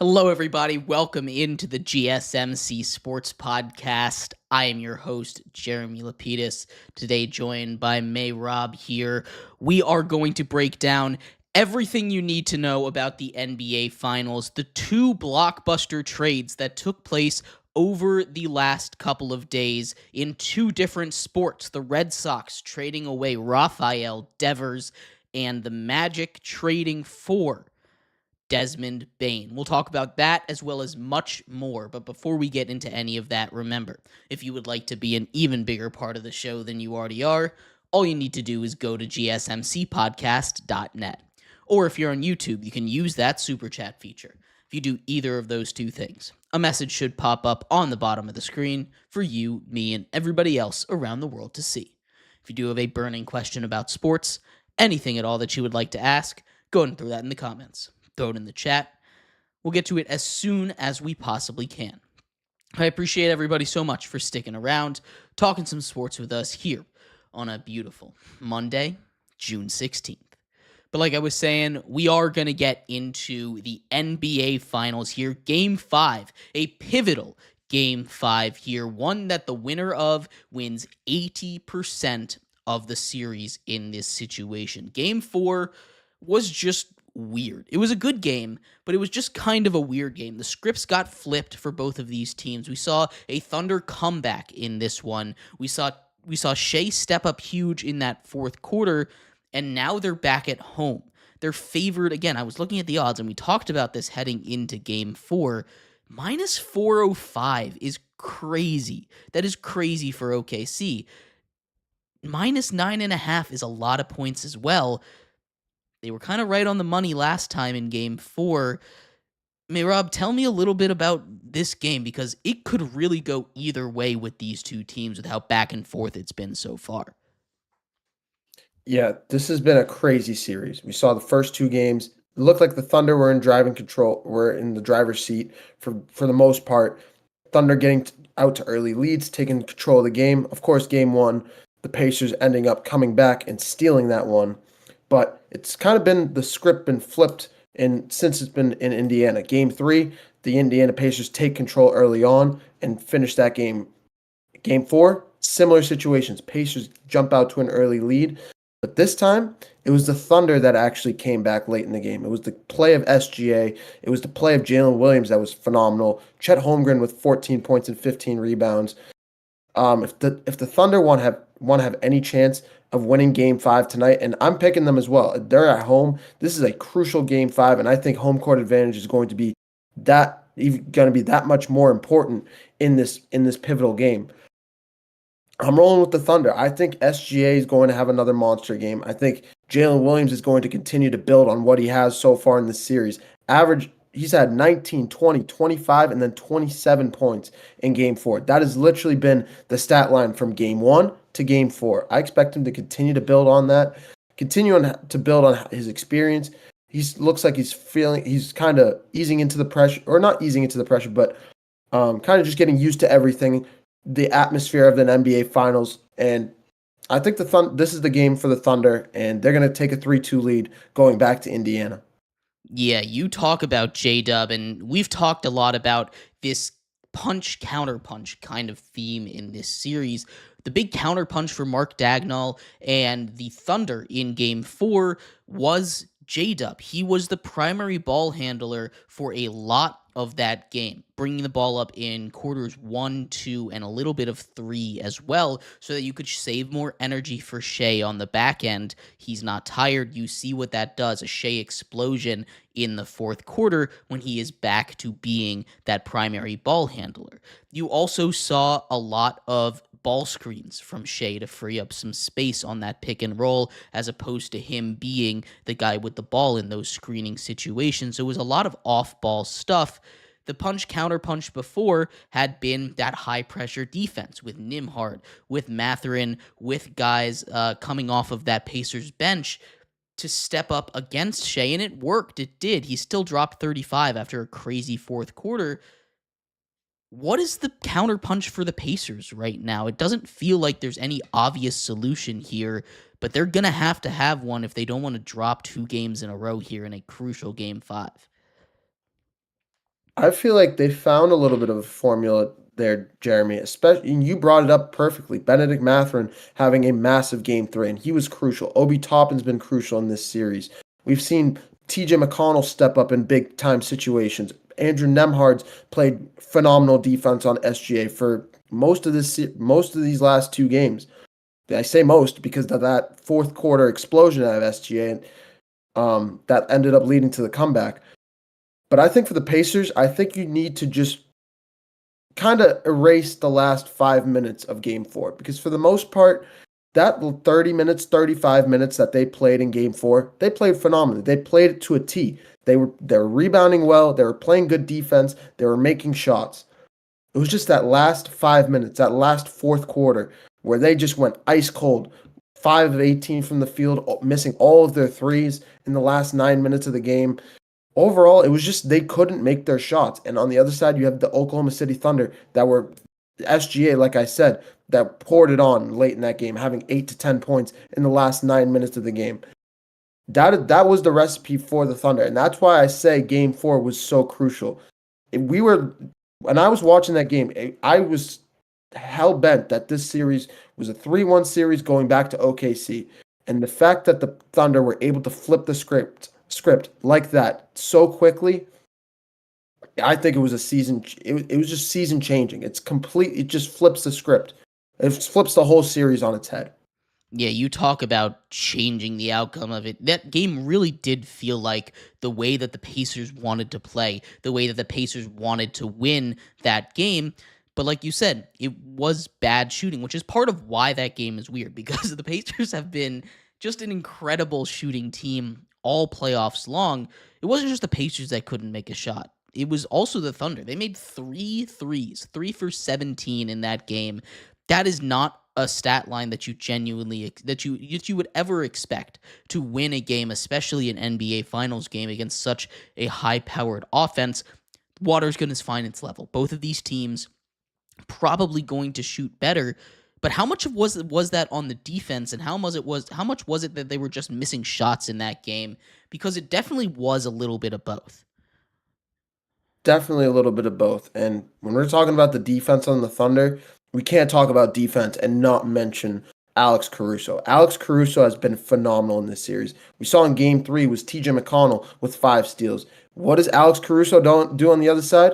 Hello, everybody. Welcome into the GSMC Sports Podcast. I am your host, Jeremy Lapidus, today joined by Mehrob here. We are going to break down everything you need to know about the NBA Finals, the two blockbuster trades that took place over the last couple of days in two different sports. The Red Sox trading away Rafael Devers and the Magic trading for Desmond Bane. We'll talk about that as well as much more. But before we get into any of that, remember, if you would like to be an even bigger part of the show than you already are, all you need to do is go to gsmcpodcast.net. Or if you're on YouTube, you can use that super chat feature. If you do either of those two things, a message should pop up on the bottom of the screen for you, me, and everybody else around the world to see. If you do have a burning question about sports, anything at all that you would like to ask, go ahead and throw that in the comments. Throw it in the chat. We'll get to it as soon as we possibly can. I appreciate everybody so much for sticking around, talking some sports with us here on a beautiful Monday, June 16th. But like I was saying, we are going to get into the NBA Finals here. Game 5, a pivotal Game 5 here, one that the winner of wins 80% of the series in this situation. Game 4 was just weird. It was a good game, but it was just kind of a weird game. The scripts got flipped for both of these teams. We saw a Thunder comeback in this one. We saw Shea step up huge in that fourth quarter, and now they're back at home. They're favored again. I was looking at the odds, and we talked about this heading into Game 4. Minus 405 is crazy. That is crazy for OKC. Minus 9.5 is a lot of points as well. They were kind of right on the money last time in Game 4. Mehrob, tell me a little bit about this game, because it could really go either way with these two teams with how back and forth it's been so far. Yeah, this has been a crazy series. We saw the first two games. It looked like the Thunder were in the driver's seat for the most part. Thunder getting out to early leads, taking control of the game. Of course, Game 1, the Pacers ending up coming back and stealing that one. But it's kind of been the script been flipped since it's been in Indiana. Game 3, the Indiana Pacers take control early on and finish that game. Game 4, similar situations. Pacers jump out to an early lead. But this time, it was the Thunder that actually came back late in the game. It was the play of SGA. It was the play of Jalen Williams that was phenomenal. Chet Holmgren with 14 points and 15 rebounds. If the Thunder want to have any chance of winning Game 5 tonight, and I'm picking them as well. They're at home. This is a crucial Game 5, and I think home court advantage is going to be that much more important in this pivotal game. I'm rolling with the Thunder. I think SGA is going to have another monster game. I think Jalen Williams is going to continue to build on what he has so far in this series. He's had 19, 20, 25, and then 27 points in Game 4. That has literally been the stat line from Game 1 to Game 4. I expect him to continue to build on that, to build on his experience. He looks like he's kind of easing into the pressure, or not easing into the pressure, but kind of just getting used to everything, the atmosphere of the NBA Finals. And I think this is the game for the Thunder, and they're going to take a 3-2 lead going back to Indiana. Yeah, you talk about J-Dub, and we've talked a lot about this punch-counterpunch kind of theme in this series. The big counterpunch for Mark Dagnall and the Thunder in Game 4 was J-Dub. He was the primary ball handler for a lot of that game, bringing the ball up in quarters 1, 2, and a little bit of 3 as well, so that you could save more energy for Shea on the back end. He's not tired. You see what that does, a Shea explosion in the fourth quarter when he is back to being that primary ball handler. You also saw a lot of ball screens from Shea to free up some space on that pick and roll, as opposed to him being the guy with the ball in those screening situations. So it was a lot of off-ball stuff. The punch-counterpunch before had been that high-pressure defense with Nembhard, with Mathurin, with guys coming off of that Pacers bench to step up against Shea, and it worked. It did. He still dropped 35 after a crazy fourth quarter. What is the counterpunch for the Pacers right now? It doesn't feel like there's any obvious solution here, but they're going to have one if they don't want to drop 2 games in a row here in a crucial Game 5. I feel like they found a little bit of a formula there, Jeremy. Especially, and you brought it up perfectly. Benedict Mathurin having a massive game 3, and he was crucial. Obi Toppin's been crucial in this series. We've seen TJ McConnell step up in big time situations. Andrew Nemhard's played phenomenal defense on SGA for most of these last 2 games. I say most because of that fourth quarter explosion out of SGA, that ended up leading to the comeback. But I think for the Pacers, I think you need to just kind of erase the last 5 minutes of game 4, because for the most part, that 30 minutes, 35 minutes that they played in game 4, they played phenomenally. They played it to a T. They were rebounding well. They were playing good defense. They were making shots. It was just that last 5 minutes, that last fourth quarter, where they just went ice cold, 5 of 18 from the field, missing all of their threes in the last 9 minutes of the game. Overall, it was just they couldn't make their shots. And on the other side, you have the Oklahoma City Thunder that were SGA, like I said, that poured it on late in that game, having 8 to 10 points in the last 9 minutes of the game. That was the recipe for the Thunder, and that's why I say Game 4 was so crucial. When I was watching that game, I was hell bent that this series was a 3-1 series going back to OKC, and the fact that the Thunder were able to flip the script like that so quickly, I think it was a season. It was just season changing. It's complete. It just flips the script. It flips the whole series on its head. Yeah, you talk about changing the outcome of it. That game really did feel like the way that the Pacers wanted to play, the way that the Pacers wanted to win that game. But like you said, it was bad shooting, which is part of why that game is weird, because the Pacers have been just an incredible shooting team all playoffs long. It wasn't just the Pacers that couldn't make a shot. It was also the Thunder. They made 3 threes, 3 for 17 in that game. That is not a stat line that you genuinely that you would ever expect to win a game, especially an NBA Finals game against such a high-powered offense. Water's going to find its level. Both of these teams probably going to shoot better, but how much was that on the defense, and how much was it that they were just missing shots in that game? Because it definitely was a little bit of both. Definitely a little bit of both. And when we're talking about the defense on the Thunder, we can't talk about defense and not mention Alex Caruso. Alex Caruso has been phenomenal in this series. We saw in Game 3 was TJ McConnell with 5 steals. What does Alex Caruso do on the other side?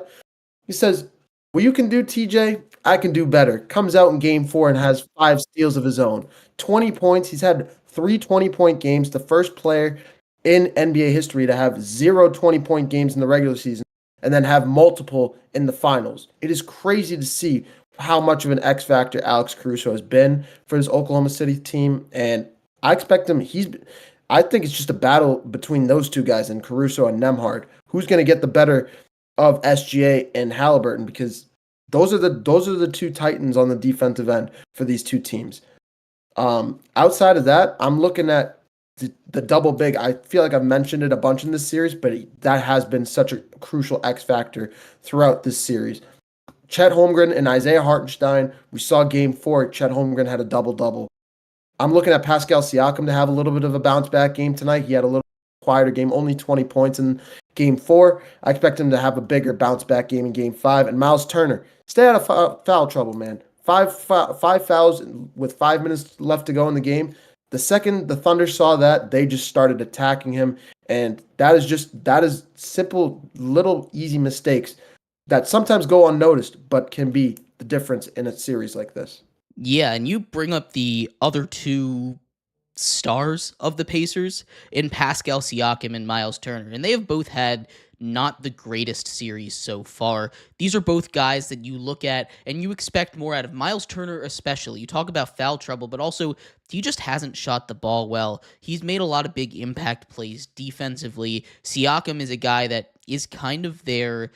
He says, "Well, you can do, TJ. I can do better." Comes out in Game 4 and has 5 steals of his own. 20 points. He's had 3 20-point games. The first player in NBA history to have 0 20-point games in the regular season and then have multiple in the finals. It is crazy to see how much of an X factor Alex Caruso has been for his Oklahoma City team, and I expect him. I think it's just a battle between those two guys, and Caruso and Nemhard. Who's going to get the better of SGA and Halliburton? Because those are the two titans on the defensive end for these two teams. Outside of that, I'm looking at the double big. I feel like I've mentioned it a bunch in this series, but that has been such a crucial X factor throughout this series. Chet Holmgren and Isaiah Hartenstein. We saw Game 4. Chet Holmgren had a double-double. I'm looking at Pascal Siakam to have a little bit of a bounce-back game tonight. He had a little quieter game, only 20 points in Game 4. I expect him to have a bigger bounce-back game in Game 5. And Miles Turner, stay out of foul trouble, man. Five fouls with 5 minutes left to go in the game. The second the Thunder saw that, they just started attacking him. And that is simple, little, easy mistakes that sometimes go unnoticed, but can be the difference in a series like this. Yeah, and you bring up the other two stars of the Pacers in Pascal Siakam and Miles Turner, and they have both had not the greatest series so far. These are both guys that you look at and you expect more out of. Miles Turner especially. You talk about foul trouble, but also he just hasn't shot the ball well. He's made a lot of big impact plays defensively. Siakam is a guy that is kind of their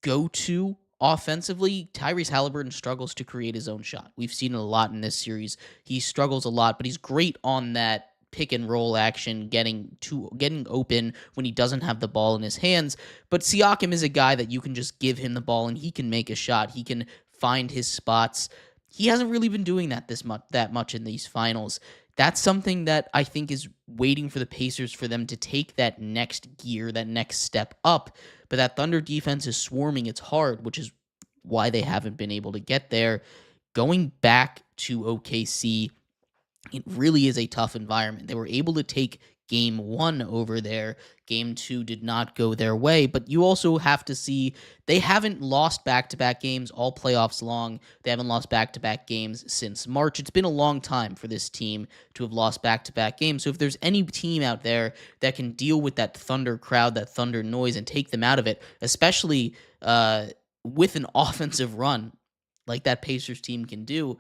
go-to offensively. Tyrese Halliburton struggles to create his own shot. We've seen it a lot in this series. He struggles a lot, but he's great on that pick and roll action, getting open when he doesn't have the ball in his hands. But Siakam is a guy that you can just give him the ball and he can make a shot. He can find his spots. He hasn't really been doing that much in these finals. That's something that I think is waiting for the Pacers for them to take that next gear, that next step up. But that Thunder defense is swarming. It's hard, which is why they haven't been able to get there. Going back to OKC, it really is a tough environment. They were able to take game one over there. Game two did not go their way, but you also have to see they haven't lost back-to-back games all playoffs long. They haven't lost back-to-back games since March. It's been a long time for this team to have lost back-to-back games. So if there's any team out there that can deal with that Thunder crowd, that Thunder noise, and take them out of it, especially with an offensive run like that Pacers team can do,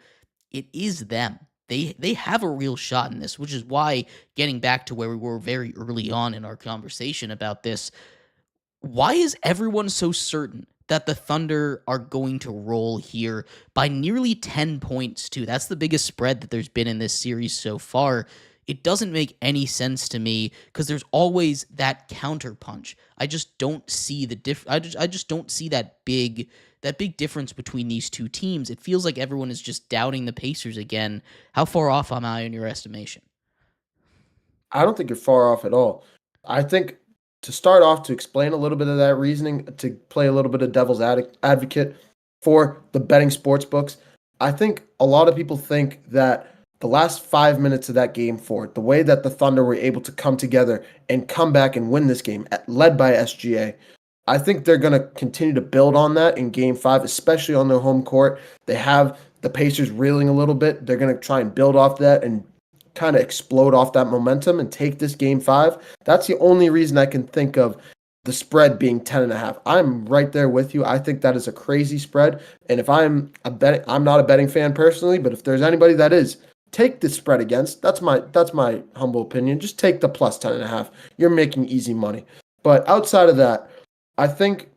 it is them. They have a real shot in this, which is why, getting back to where we were very early on in our conversation about this, why is everyone so certain that the Thunder are going to roll here by nearly 10 points too? That's the biggest spread that there's been in this series so far. It doesn't make any sense to me because there's always that counter punch. I just don't see I just don't see that big difference between these two teams. It feels like everyone is just doubting the Pacers again. How far off am I in your estimation? I don't think you're far off at all. I think to start off, to explain a little bit of that reasoning, to play a little bit of devil's advocate for the betting sports books, I think a lot of people think that the last 5 minutes of that game four, the way that the Thunder were able to come together and come back and win this game, led by SGA, I think they're going to continue to build on that in game five, especially on their home court. They have the Pacers reeling a little bit. They're going to try and build off that and kind of explode off that momentum and take this game five. That's the only reason I can think of the spread being 10.5. I'm right there with you. I think that is a crazy spread. And if I'm not a betting fan personally, but if there's anybody that is, take the spread against. That's my humble opinion. Just take the plus 10.5. You're making easy money. But outside of that, I think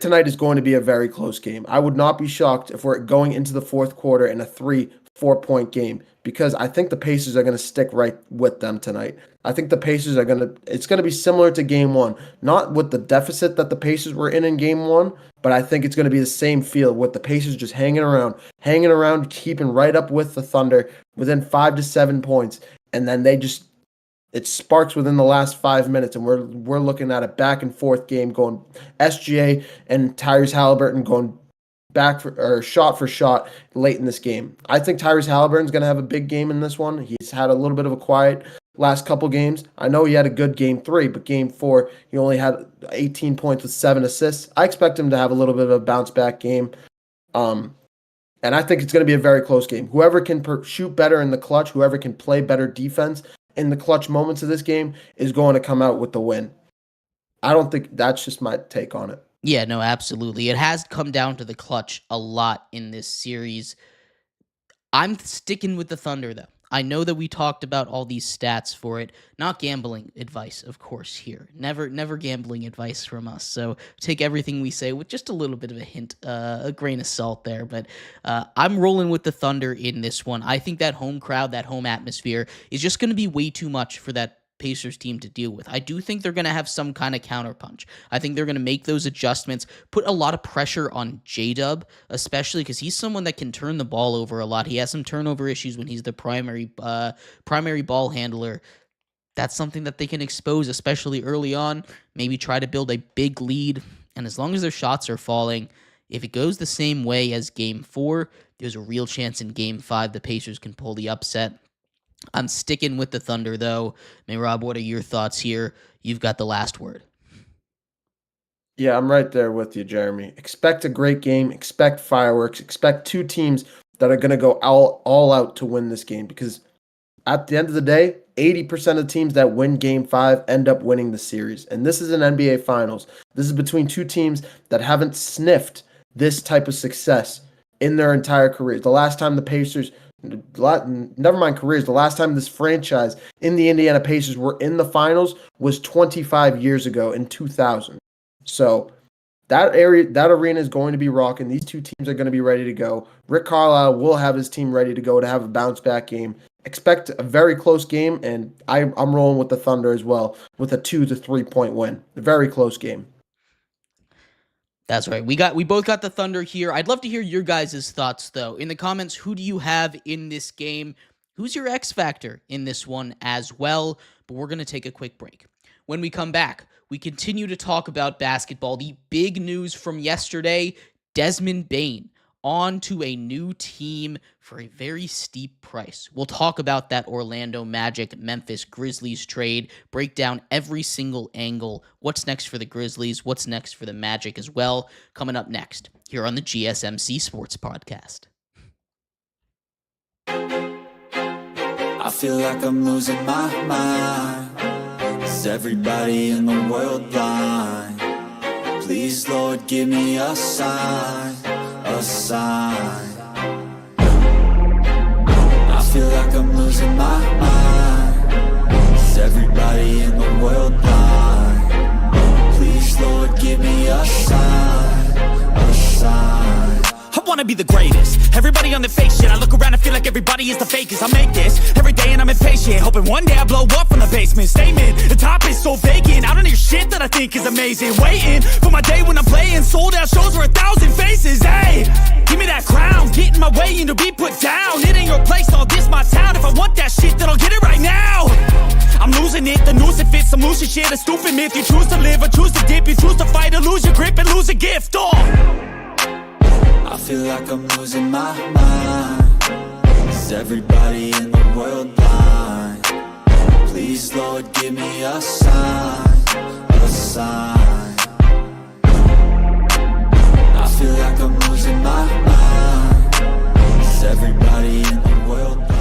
tonight is going to be a very close game. I would not be shocked if we're going into the fourth quarter in a 3-4 point game, because I think the Pacers are going to stick right with them tonight. I think the Pacers it's going to be similar to game one, not with the deficit that the Pacers were in game one, but I think it's going to be the same feel with the Pacers just hanging around, keeping right up with the Thunder within 5 to 7 points, and then it sparks within the last 5 minutes, and we're looking at a back and forth game going SGA and Tyrese Halliburton going shot for shot late in this game. I think Tyrese Halliburton's going to have a big game in this one. He's had a little bit of a quiet last couple games. I know he had a good game 3, but game 4 he only had 18 points with 7 assists. I expect him to have a little bit of a bounce back game. And I think it's going to be a very close game. Whoever can shoot better in the clutch, whoever can play better defense in the clutch moments of this game is going to come out with the win. I don't think that's just my take on it. Yeah, no, absolutely. It has come down to the clutch a lot in this series. I'm sticking with the Thunder, though. I know that we talked about all these stats for it. Not gambling advice, of course, here. Never gambling advice from us. So take everything we say with just a little bit of a hint, a grain of salt there. But I'm rolling with the Thunder in this one. I think that home crowd, that home atmosphere is just going to be way too much for that Pacers team to deal with. I do think they're going to have some kind of counterpunch. I think they're going to make those adjustments, put a lot of pressure on J-Dub, especially because he's someone that can turn the ball over a lot. He has some turnover issues when he's the primary ball handler. That's something that they can expose, especially early on. Maybe try to build a big lead, and as long as their shots are falling, if it goes the same way as Game 4, there's a real chance in Game 5 the Pacers can pull the upset. I'm sticking with the Thunder, though. Mehrob, what are your thoughts here? You've got the last word. Yeah, I'm right there with you, Jeremy. Expect a great game. Expect fireworks. Expect two teams that are going to go all out to win this game, because at the end of the day, 80% of the teams that win Game 5 end up winning the series. And this is an NBA Finals. This is between two teams that haven't sniffed this type of success in their entire careers. The last time the Pacers... never mind careers, the last time this franchise in the Indiana Pacers were in the finals was 25 years ago in 2000. So that arena is going to be rocking. These two teams are going to be ready to go. Rick Carlisle will have his team ready to go to have a bounce back game. Expect a very close game, and I'm rolling with the Thunder as well with a 2 to 3 point win. A very close game. That's right. We both got the Thunder here. I'd love to hear your guys' thoughts, though. In the comments, who do you have in this game? who's your X factor in this one as well. But we're going to take a quick break. When we come back, we continue to talk about basketball. The big news from yesterday, Desmond Bane on to a new team for a very steep price. We'll talk about that Orlando Magic Memphis Grizzlies trade, break down every single angle, what's next for the Grizzlies, what's next for the Magic as well, coming up next here on the GSMC Sports Podcast. I feel like I'm losing my mind. Is everybody in the world blind? Please, Lord, give me a sign, a sign. I feel like I'm losing my mind. Is everybody in the world blind? Please, Lord, give me a sign, a sign. I wanna be the greatest. Everybody on the fake shit. I look around and feel like everybody is the fakest. I make this every day and I'm impatient, hoping one day I blow up from the basement. Statement, the top is so vacant. I don't hear shit that I think is amazing. Waiting for my day when I'm playing sold out shows for 1,000 faces. Hey, give me that crown, get in my way and to be put down. It ain't your place, all this my town. If I want that shit, then I'll get it right now. I'm losing it, the noose it fits. I'm losing shit, a stupid myth. You choose to live or choose to dip. You choose to fight or lose your grip and lose a gift. I feel like I'm losing my mind. Is everybody in the world blind? Please, Lord, give me a sign, a sign. I feel like I'm losing my mind. Is everybody in the world blind?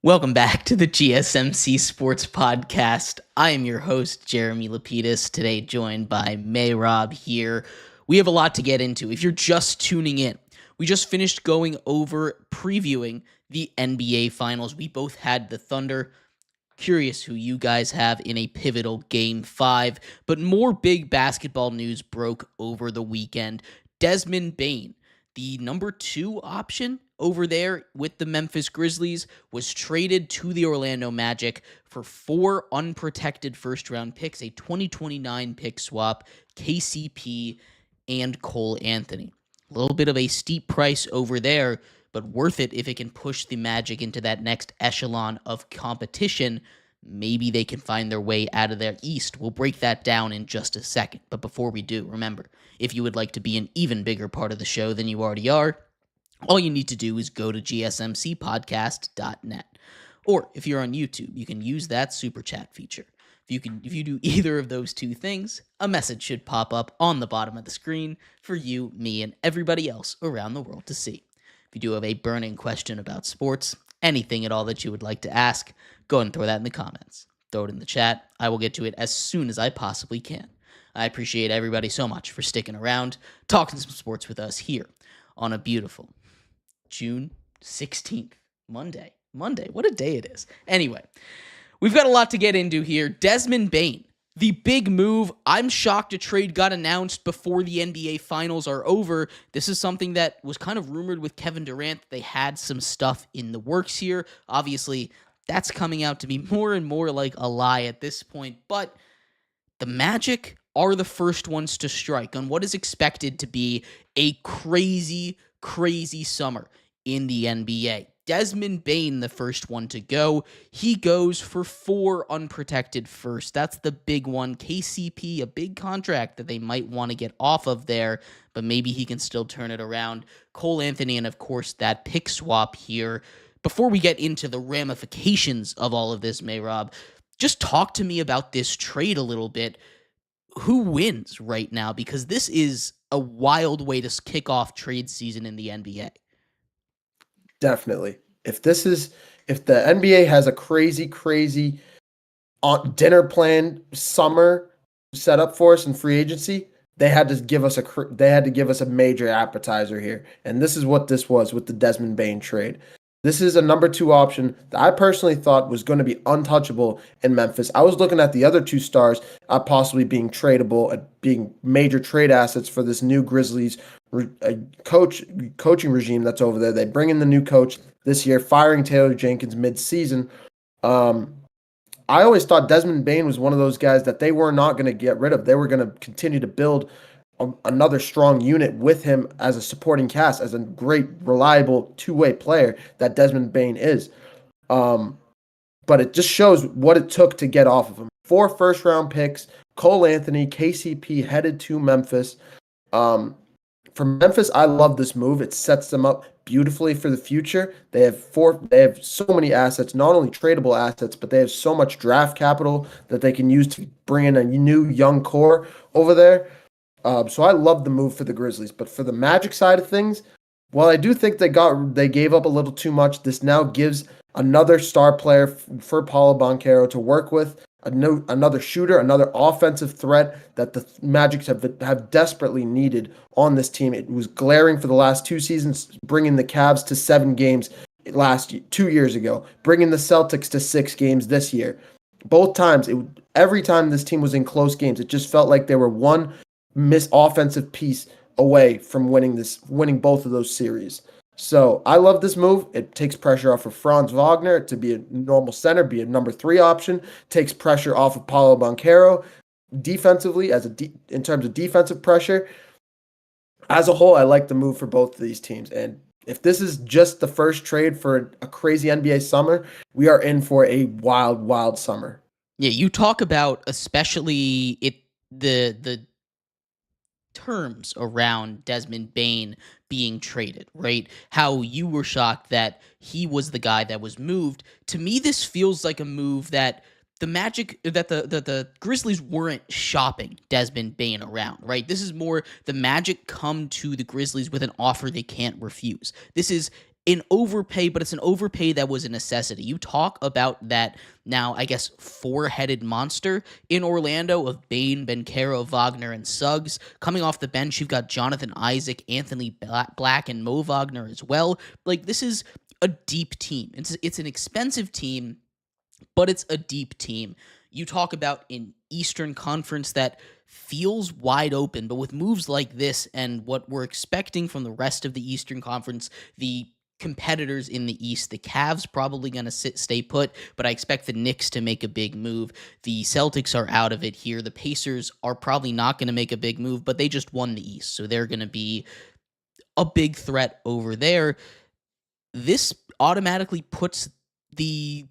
Welcome back to the GSMC Sports Podcast. I am your host, Jeremy Lapidus, today joined by Mehrob here. We have a lot to get into. If you're just tuning in, we just finished going over previewing the NBA Finals. We both had the Thunder. Curious who you guys have in a pivotal Game 5, but more big basketball news broke over the weekend. Desmond Bane, the number 2 option over there with the Memphis Grizzlies, was traded to the Orlando Magic for 4 unprotected first-round picks, a 2029 pick swap, KCP, and Cole Anthony. A little bit of a steep price over there, but worth it if it can push the Magic into that next echelon of competition. Maybe they can find their way out of their East. We'll break that down in just a second. But before we do, remember, if you would like to be an even bigger part of the show than you already are, all you need to do is go to gsmcpodcast.net. Or if you're on YouTube, you can use that super chat feature. If you do either of those two things, a message should pop up on the bottom of the screen for you, me, and everybody else around the world to see. If you do have a burning question about sports, anything at all that you would like to ask, go ahead and throw that in the comments. Throw it in the chat. I will get to it as soon as I possibly can. I appreciate everybody so much for sticking around, talking some sports with us here on a beautiful June 16th, Monday. What a day it is. Anyway, we've got a lot to get into here. Desmond Bane, the big move. I'm shocked a trade got announced before the NBA Finals are over. This is something that was kind of rumored with Kevin Durant. They had some stuff in the works here. Obviously, that's coming out to be more and more like a lie at this point. But the Magic are the first ones to strike on what is expected to be a crazy, crazy summer in the NBA. Desmond Bane, the first one to go. He goes for 4 unprotected firsts. That's the big one. KCP, a big contract that they might want to get off of there, but maybe he can still turn it around. Cole Anthony, and of course, that pick swap here. Before we get into the ramifications of all of this, Mehrob, just talk to me about this trade a little bit. Who wins right now? Because this is a wild way to kick off trade season in the NBA. Definitely. If the NBA has a crazy dinner plan summer set up for us in free agency, they had to give us a major appetizer here. And this is what this was with the Desmond Bane trade. This is a number 2 option that I personally thought was going to be untouchable in Memphis. I was looking at the other 2 stars possibly being tradable and being major trade assets for this new Grizzlies coaching regime that's over there. They bring in the new coach this year, firing Taylor Jenkins mid-season. I I always thought Desmond Bane was one of those guys that they were not going to get rid of. They were going to continue to build another strong unit with him as a supporting cast, as a great, reliable two-way player that Desmond Bane is. But it just shows what it took to get off of him. 4 first-round picks, Cole Anthony, KCP headed to Memphis. For Memphis, I love this move. It sets them up beautifully for the future. They have so many assets, not only tradable assets, but they have so much draft capital that they can use to bring in a new young core over there. So I love the move for the Grizzlies. But for the Magic side of things, while I do think they gave up a little too much, this now gives another star player for Paolo Banchero to work with, another shooter, another offensive threat that the Magic have desperately needed on this team. It was glaring for the last 2 seasons, bringing the Cavs to 7 games 2 years ago, bringing the Celtics to 6 games this year. Both times, every time this team was in close games, it just felt like they were one offensive piece away from winning both of those series. So I love this move. It takes pressure off of Franz Wagner to be a normal center, be a number 3 option. Takes pressure off of Paolo Banchero defensively in terms of defensive pressure. As a whole, I like the move for both of these teams. And if this is just the first trade for a crazy NBA summer, we are in for a wild, wild summer. Yeah, you talk about especially the terms around Desmond Bane being traded, right? How you were shocked that he was the guy that was moved. To me, this feels like a move that the the Grizzlies weren't shopping Desmond Bane around, right? This is more the Magic come to the Grizzlies with an offer they can't refuse. This is an overpay, but it's an overpay that was a necessity. You talk about that now, I guess, 4-headed monster in Orlando of Bane, Banchero, Wagner, and Suggs. Coming off the bench, you've got Jonathan Isaac, Anthony Black, and Mo Wagner as well. Like, this is a deep team. It's an expensive team, but it's a deep team. You talk about an Eastern Conference that feels wide open, but with moves like this and what we're expecting from the rest of the Eastern Conference, the competitors in the East, the Cavs probably going to stay put, but I expect the Knicks to make a big move. The Celtics are out of it here. The Pacers are probably not going to make a big move, but they just won the East, so they're going to be a big threat over there. This automatically puts the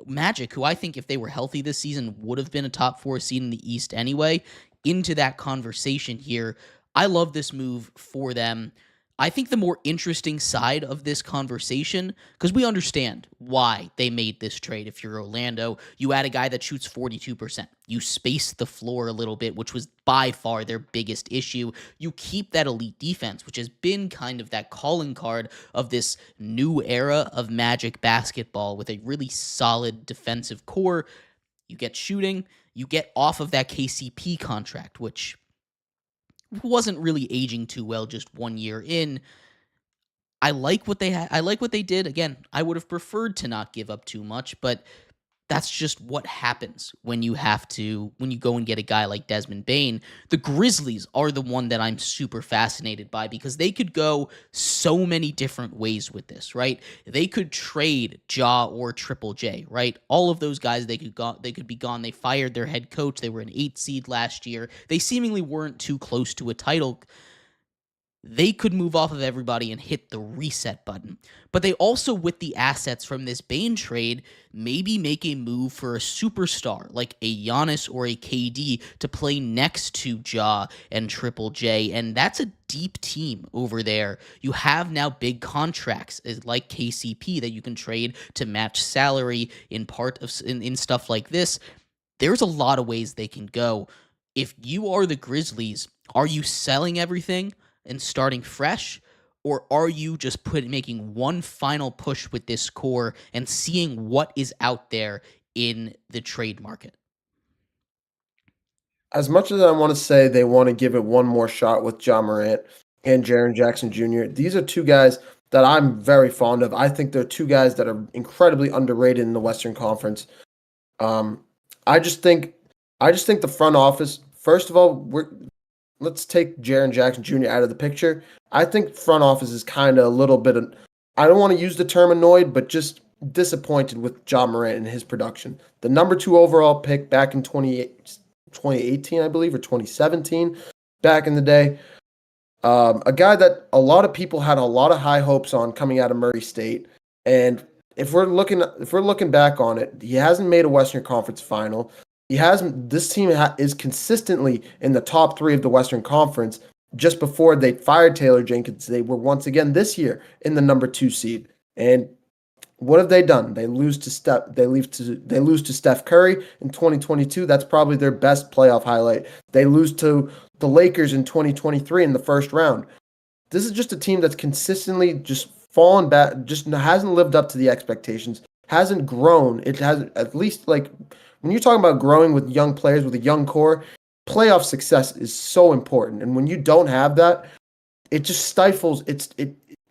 Magic, who I think if they were healthy this season would have been a top 4 seed in the East anyway, into that conversation here. I love this move for them. I think the more interesting side of this conversation, because we understand why they made this trade. If you're Orlando, you add a guy that shoots 42%. You space the floor a little bit, which was by far their biggest issue. You keep that elite defense, which has been kind of that calling card of this new era of Magic basketball with a really solid defensive core. You get shooting. You get off of that KCP contract, which wasn't really aging too well just 1 year in. I like what they had. I like what they did. Again, I would have preferred to not give up too much, but that's just what happens when you go and get a guy like Desmond Bane. The Grizzlies are the one that I'm super fascinated by because they could go so many different ways with this, right? They could trade Ja or Triple J, right? All of those guys, they could be gone. They fired their head coach. They were an 8 seed last year. They seemingly weren't too close to a title. They could move off of everybody and hit the reset button. But they also, with the assets from this Bane trade, maybe make a move for a superstar like a Giannis or a KD to play next to Ja and Triple J. And that's a deep team over there. You have now big contracts like KCP that you can trade to match salary in stuff like this. There's a lot of ways they can go. If you are the Grizzlies, are you selling everything and starting fresh, or are you just making one final push with this core and seeing what is out there in the trade market? As much as I want to say they want to give it one more shot with Ja Morant and Jaren Jackson Jr., these are 2 guys that I'm very fond of. I think they're 2 guys that are incredibly underrated in the Western Conference. I just think the front office, first of all, let's take Jaren Jackson Jr. out of the picture. I think front office is kind of a little bit I don't want to use the term annoyed, but just disappointed with Ja Morant and his production. The number 2 overall pick back in 2018, I believe, or 2017, back in the day. A guy that a lot of people had a lot of high hopes on coming out of Murray State, and if we're looking back on it, he hasn't made a Western Conference final. He hasn't. This team is consistently in the top 3 of the Western Conference. Just before they fired Taylor Jenkins, they were once again this year in the number 2 seed. And what have they done? They lose to Steph Curry in 2022. That's probably their best playoff highlight. They lose to the Lakers in 2023 in the first round. This is just a team that's consistently just fallen back, just hasn't lived up to the expectations, hasn't grown. It has, at least, like, when you're talking about growing with young players, with a young core, playoff success is so important. And when you don't have that, it just stifles.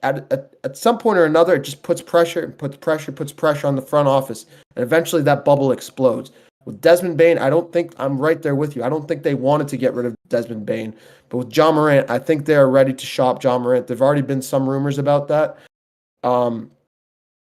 At some point or another, it just puts pressure on the front office, and eventually that bubble explodes. With Desmond Bane, I'm right there with you. I don't think they wanted to get rid of Desmond Bane. But with Ja Morant, I think they are ready to shop Ja Morant. There've already been some rumors about that.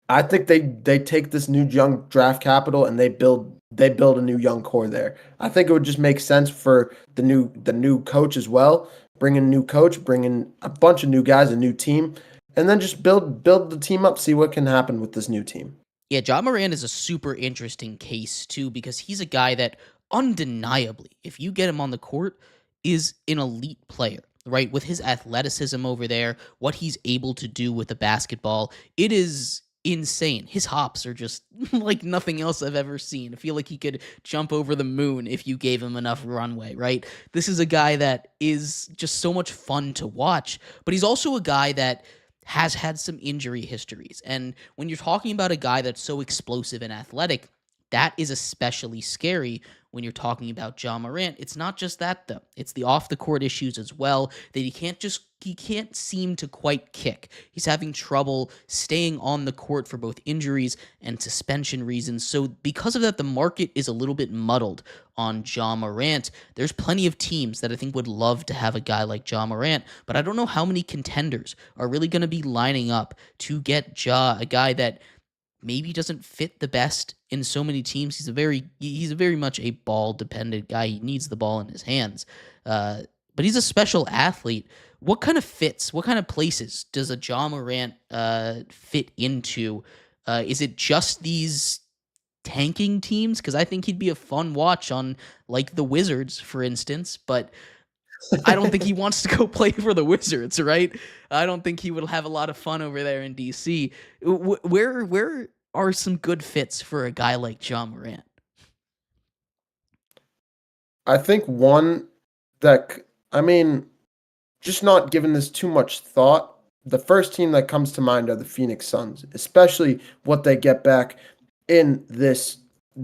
I think they take this new young draft capital and they build a new young core there. I think it would just make sense for the new coach as well. Bring in a new coach, bring in a bunch of new guys, a new team, and then just build the team up, see what can happen with this new team. Yeah, Ja Morant is a super interesting case, too, because he's a guy that undeniably, if you get him on the court, is an elite player, right? With his athleticism over there, what he's able to do with the basketball, it is insane. His hops are just like nothing else I've ever seen. I feel like he could jump over the moon if you gave him enough runway, right? This is a guy that is just so much fun to watch, but he's also a guy that has had some injury histories. And when you're talking about a guy that's so explosive and athletic, that is especially scary when you're talking about Ja Morant. It's not just that, though. It's the off-the-court issues as well, that he can't seem to quite kick. He's having trouble staying on the court for both injuries and suspension reasons. So because of that, the market is a little bit muddled on Ja Morant. There's plenty of teams that I think would love to have a guy like Ja Morant, but I don't know how many contenders are really going to be lining up to get Ja, a guy that maybe doesn't fit the best in so many teams. He's a very much a ball dependent guy. He needs the ball in his hands. But he's a special athlete. What kind of places does a Ja Morant fit into? Is it just these tanking teams? Because I think he'd be a fun watch on, like, the Wizards, for instance, but I don't think he wants to go play for the Wizards, right? I don't think he would have a lot of fun over there in DC. Where are some good fits for a guy like Ja Morant? I think one that, just not giving this too much thought, the first team that comes to mind are the Phoenix Suns, especially what they get back in this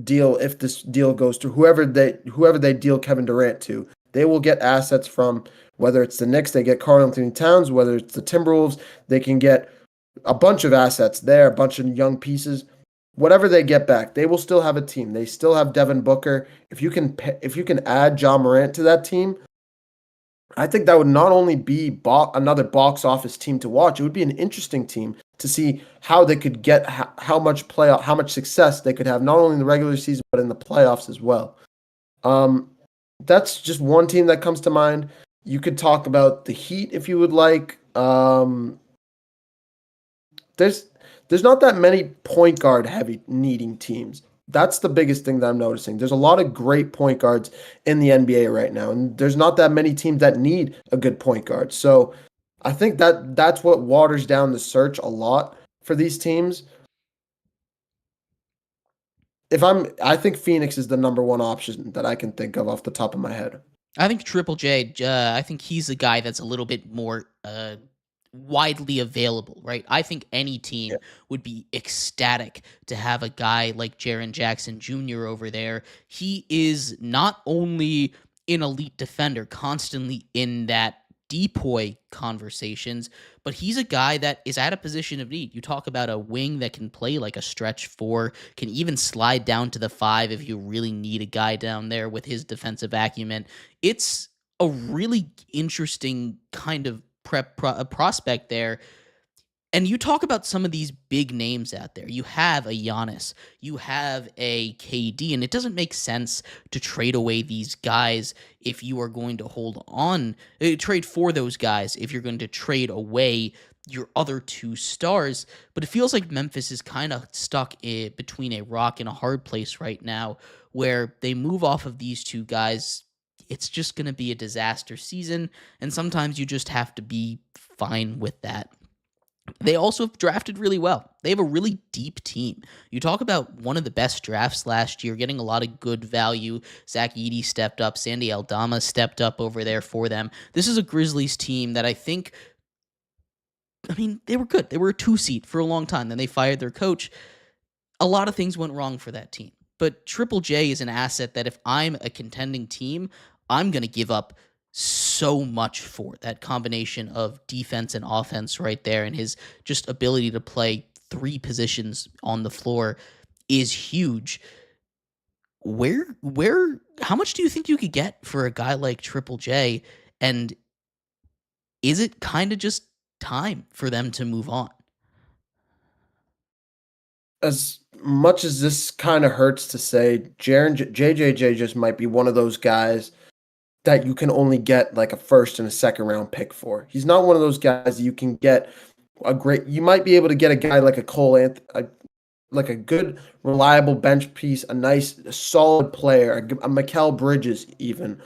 deal. If this deal goes through, whoever they deal Kevin Durant to, they will get assets from, whether it's the Knicks, they get Karl-Anthony Towns, whether it's the Timberwolves, they can get a bunch of assets there, a bunch of young pieces. Whatever they get back, they will still have a team. They still have Devin Booker. If you can add Ja Morant to that team, I think that would not only be another box office team to watch, it would be an interesting team to see how they could get how much success they could have, not only in the regular season but in the playoffs as well. That's just one team that comes to mind. You could talk about the Heat if you would like. There's not that many point guard heavy needing teams. That's the biggest thing that I'm noticing. There's a lot of great point guards in the NBA right now, and there's not that many teams that need a good point guard. So I think that's what waters down the search a lot for these teams. I think Phoenix is the number one option that I can think of off the top of my head. I think Triple J, I think he's a guy that's a little bit more widely available, right? I think any team would be ecstatic to have a guy like Jaren Jackson Jr. over there. He is not only an elite defender, constantly in that depoy conversations, but he's a guy that is at a position of need. You talk about a wing that can play like a stretch 4, can even slide down to the 5 if you really need a guy down there with his defensive acumen. It's a really interesting kind of prospect there. And you talk about some of these big names out there. You have a Giannis, you have a KD, and it doesn't make sense to trade away these guys if you are going to hold on, trade for those guys if you're going to trade away your other two stars. But it feels like Memphis is kind of stuck between a rock and a hard place right now, where they move off of these two guys. It's just going to be a disaster season, and sometimes you just have to be fine with that. They also have drafted really well. They have a really deep team. You talk about one of the best drafts last year, getting a lot of good value. Zach Edey stepped up. Sandy Aldama stepped up over there for them. This is a Grizzlies team that I think, they were good. They were a 2 seed for a long time. Then they fired their coach. A lot of things went wrong for that team. But Triple J is an asset that if I'm a contending team, I'm going to give up so much for that combination of defense and offense right there, and his just ability to play 3 positions on the floor is huge. How much do you think you could get for a guy like Triple J, and is it kind of just time for them to move on? As much as this kind of hurts to say, JJJ just might be one of those guys that you can only get like a first and a second round pick for. He's not one of those guys that you can get you might be able to get a guy like a Cole Anthony, like a good, reliable bench piece, a solid player, a Mikal Bridges even.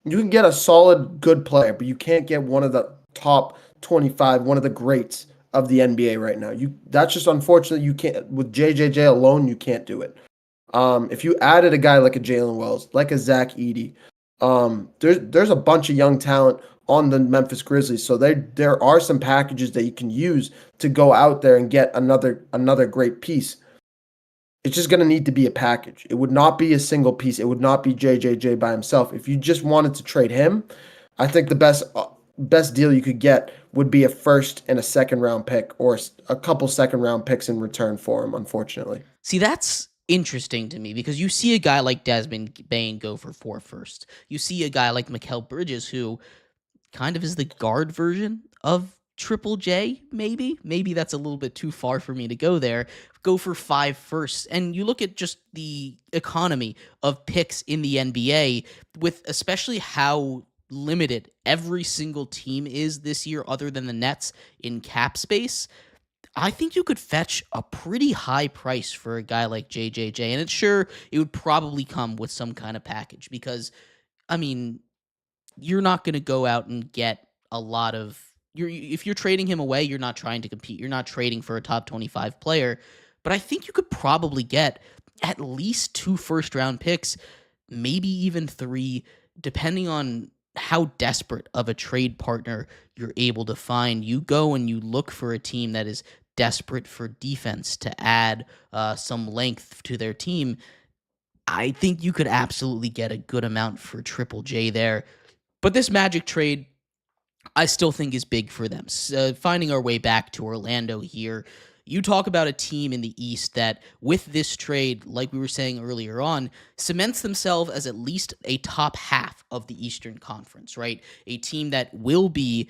You can get a solid, good player, but you can't get one of the top 25, one of the greats of the NBA right now. That's just unfortunate. You can't, with JJJ alone, you can't do it. If you added a guy like a Jalen Wells, like a Zach Edey, there's a bunch of young talent on the Memphis Grizzlies, so there are some packages that you can use to go out there and get another great piece. It's just going to need to be a package. It would not be a single piece. It would not be JJJ by himself. If you just wanted to trade him, I think the best deal you could get would be a first and a second round pick, or a couple second round picks in return for him, unfortunately. See, that's interesting to me because you see a guy like Desmond Bane go for 4 firsts. You see a guy like Mikal Bridges, who kind of is the guard version of Triple J, maybe. Maybe that's a little bit too far for me to go there. Go for 5 firsts. And you look at just the economy of picks in the NBA, with especially how limited every single team is this year other than the Nets in cap space. I think you could fetch a pretty high price for a guy like JJJ, and it would probably come with some kind of package because, you're not going to go out and get a lot of... If you're trading him away, you're not trying to compete. You're not trading for a top 25 player, but I think you could probably get at least 2 first-round picks, maybe even 3, depending on how desperate of a trade partner you're able to find. You go and you look for a team that is desperate for defense to add some length to their team. I think you could absolutely get a good amount for Triple J there. But this Magic trade, I still think is big for them. Finding our way back to Orlando here, you talk about a team in the East that, with this trade, like we were saying earlier on, cements themselves as at least a top half of the Eastern Conference, right? A team that will be,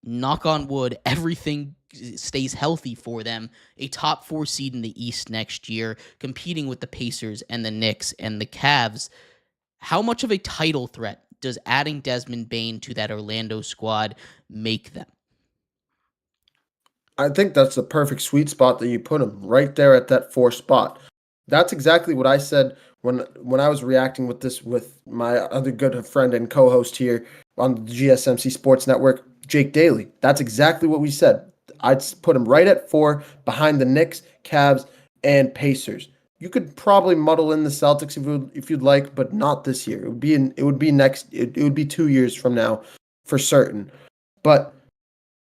knock on wood, everything stays healthy for them, a top 4 seed in the East next year, competing with the Pacers and the Knicks and the Cavs. How much of a title threat does adding Desmond Bane to that Orlando squad make them? I think that's the perfect sweet spot that you put him right there at that 4 spot. That's exactly what I said when I was reacting with my other good friend and co-host here on the GSMC Sports Network, Jake Daley. That's exactly what we said. I'd put him right at 4 behind the Knicks, Cavs, and Pacers. You could probably muddle in the Celtics if you'd like, but not this year. It would be 2 years from now for certain. But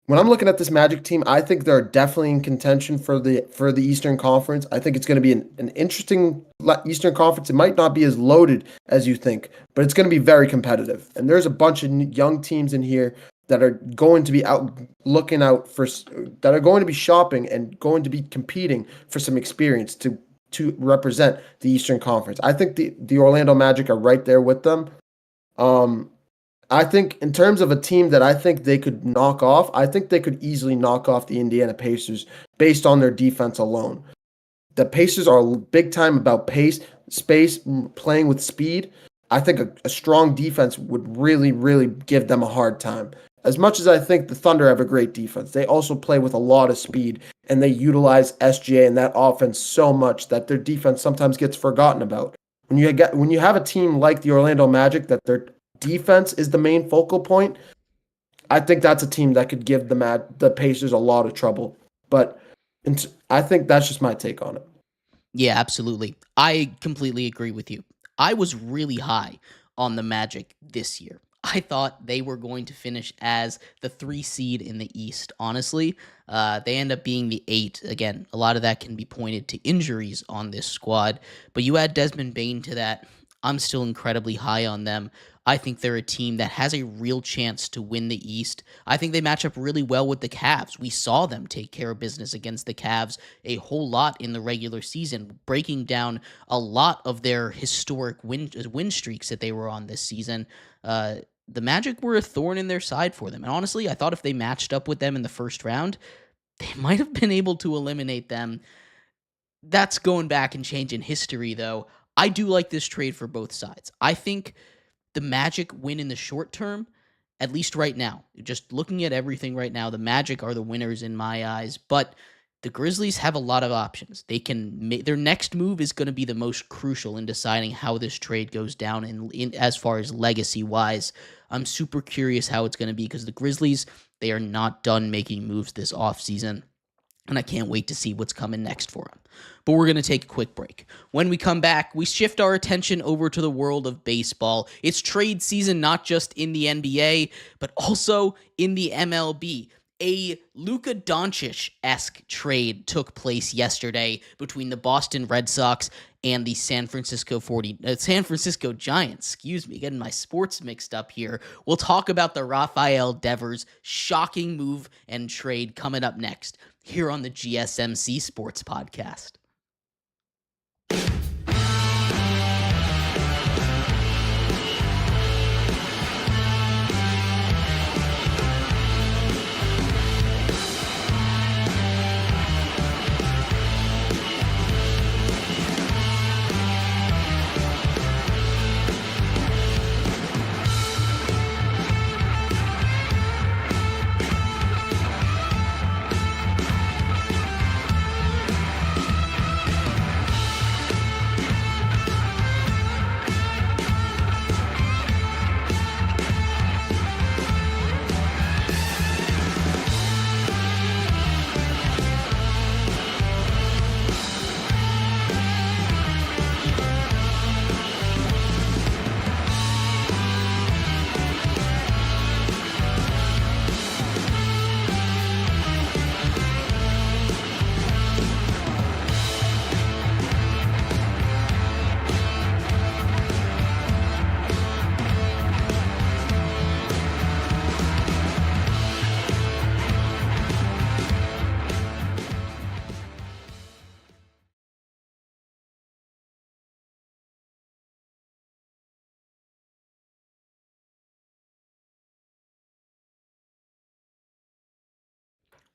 when I'm looking at this Magic team, I think they're definitely in contention for the Eastern Conference. I think it's going to be an interesting Eastern Conference. It might not be as loaded as you think, but it's going to be very competitive. And there's a bunch of young teams in here that are going to be that are going to be shopping and going to be competing for some experience to represent the Eastern Conference. I think the Orlando Magic are right there with them. I think in terms of a team that I think they could knock off, I think they could easily knock off the Indiana Pacers based on their defense alone. The Pacers are big time about pace, space, playing with speed. I think a strong defense would really, really give them a hard time. As much as I think the Thunder have a great defense, they also play with a lot of speed and they utilize SGA and that offense so much that their defense sometimes gets forgotten about. When you have a team like the Orlando Magic that their defense is the main focal point, I think that's a team that could give the Pacers a lot of trouble. But I think that's just my take on it. Yeah, absolutely. I completely agree with you. I was really high on the Magic this year. I thought they were going to finish as the 3 seed in the East, honestly. They end up being the 8. Again, a lot of that can be pointed to injuries on this squad, but you add Desmond Bane to that. I'm still incredibly high on them. I think they're a team that has a real chance to win the East. I think they match up really well with the Cavs. We saw them take care of business against the Cavs a whole lot in the regular season, breaking down a lot of their historic win streaks that they were on this season. The Magic were a thorn in their side for them. And honestly, I thought if they matched up with them in the first round, they might have been able to eliminate them. That's going back and changing history, though. I do like this trade for both sides. I think the Magic win in the short term, at least right now. Just looking at everything right now, the Magic are the winners in my eyes, but the Grizzlies have a lot of options. They can their next move is going to be the most crucial in deciding how this trade goes down in as far as legacy wise. I'm super curious how it's going to be because the Grizzlies, they are not done making moves this offseason. And I can't wait to see what's coming next for them. But we're going to take a quick break. When we come back, we shift our attention over to the world of baseball. It's trade season, not just in the NBA, but also in the MLB. A Luka Doncic-esque trade took place yesterday between the Boston Red Sox and the San Francisco Giants. Excuse me, getting my sports mixed up here. We'll talk about the Rafael Devers shocking move and trade coming up next here on the GSMC Sports Podcast.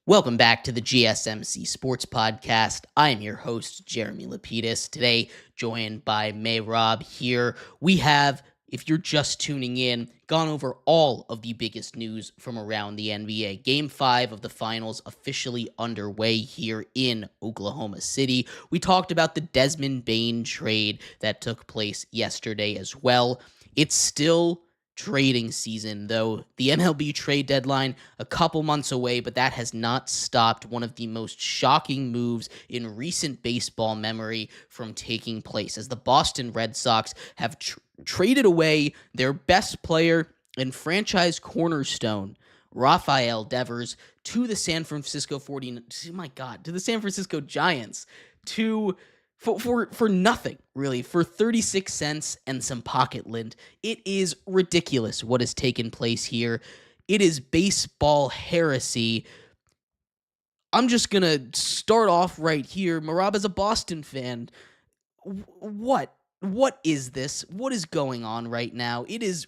Welcome back to the GSMC Sports Podcast. I am your host, Jeremy Lapidus. Today, joined by Mehrob here. We have, if you're just tuning in, gone over all of the biggest news from around the NBA. Game 5 of the finals officially underway here in Oklahoma City. We talked about the Desmond Bane trade that took place yesterday as well. It's still trading season, though. The MLB trade deadline a couple months away, but that has not stopped one of the most shocking moves in recent baseball memory from taking place, as the Boston Red Sox have traded away their best player and franchise cornerstone, Rafael Devers, to the San Francisco to the San Francisco Giants for nothing, really, for 36 cents and some pocket lint. It is ridiculous what has taken place here. It is baseball heresy. I'm just going to start off right here. Mehrob, as a Boston fan, what is this? What is going on right now? It is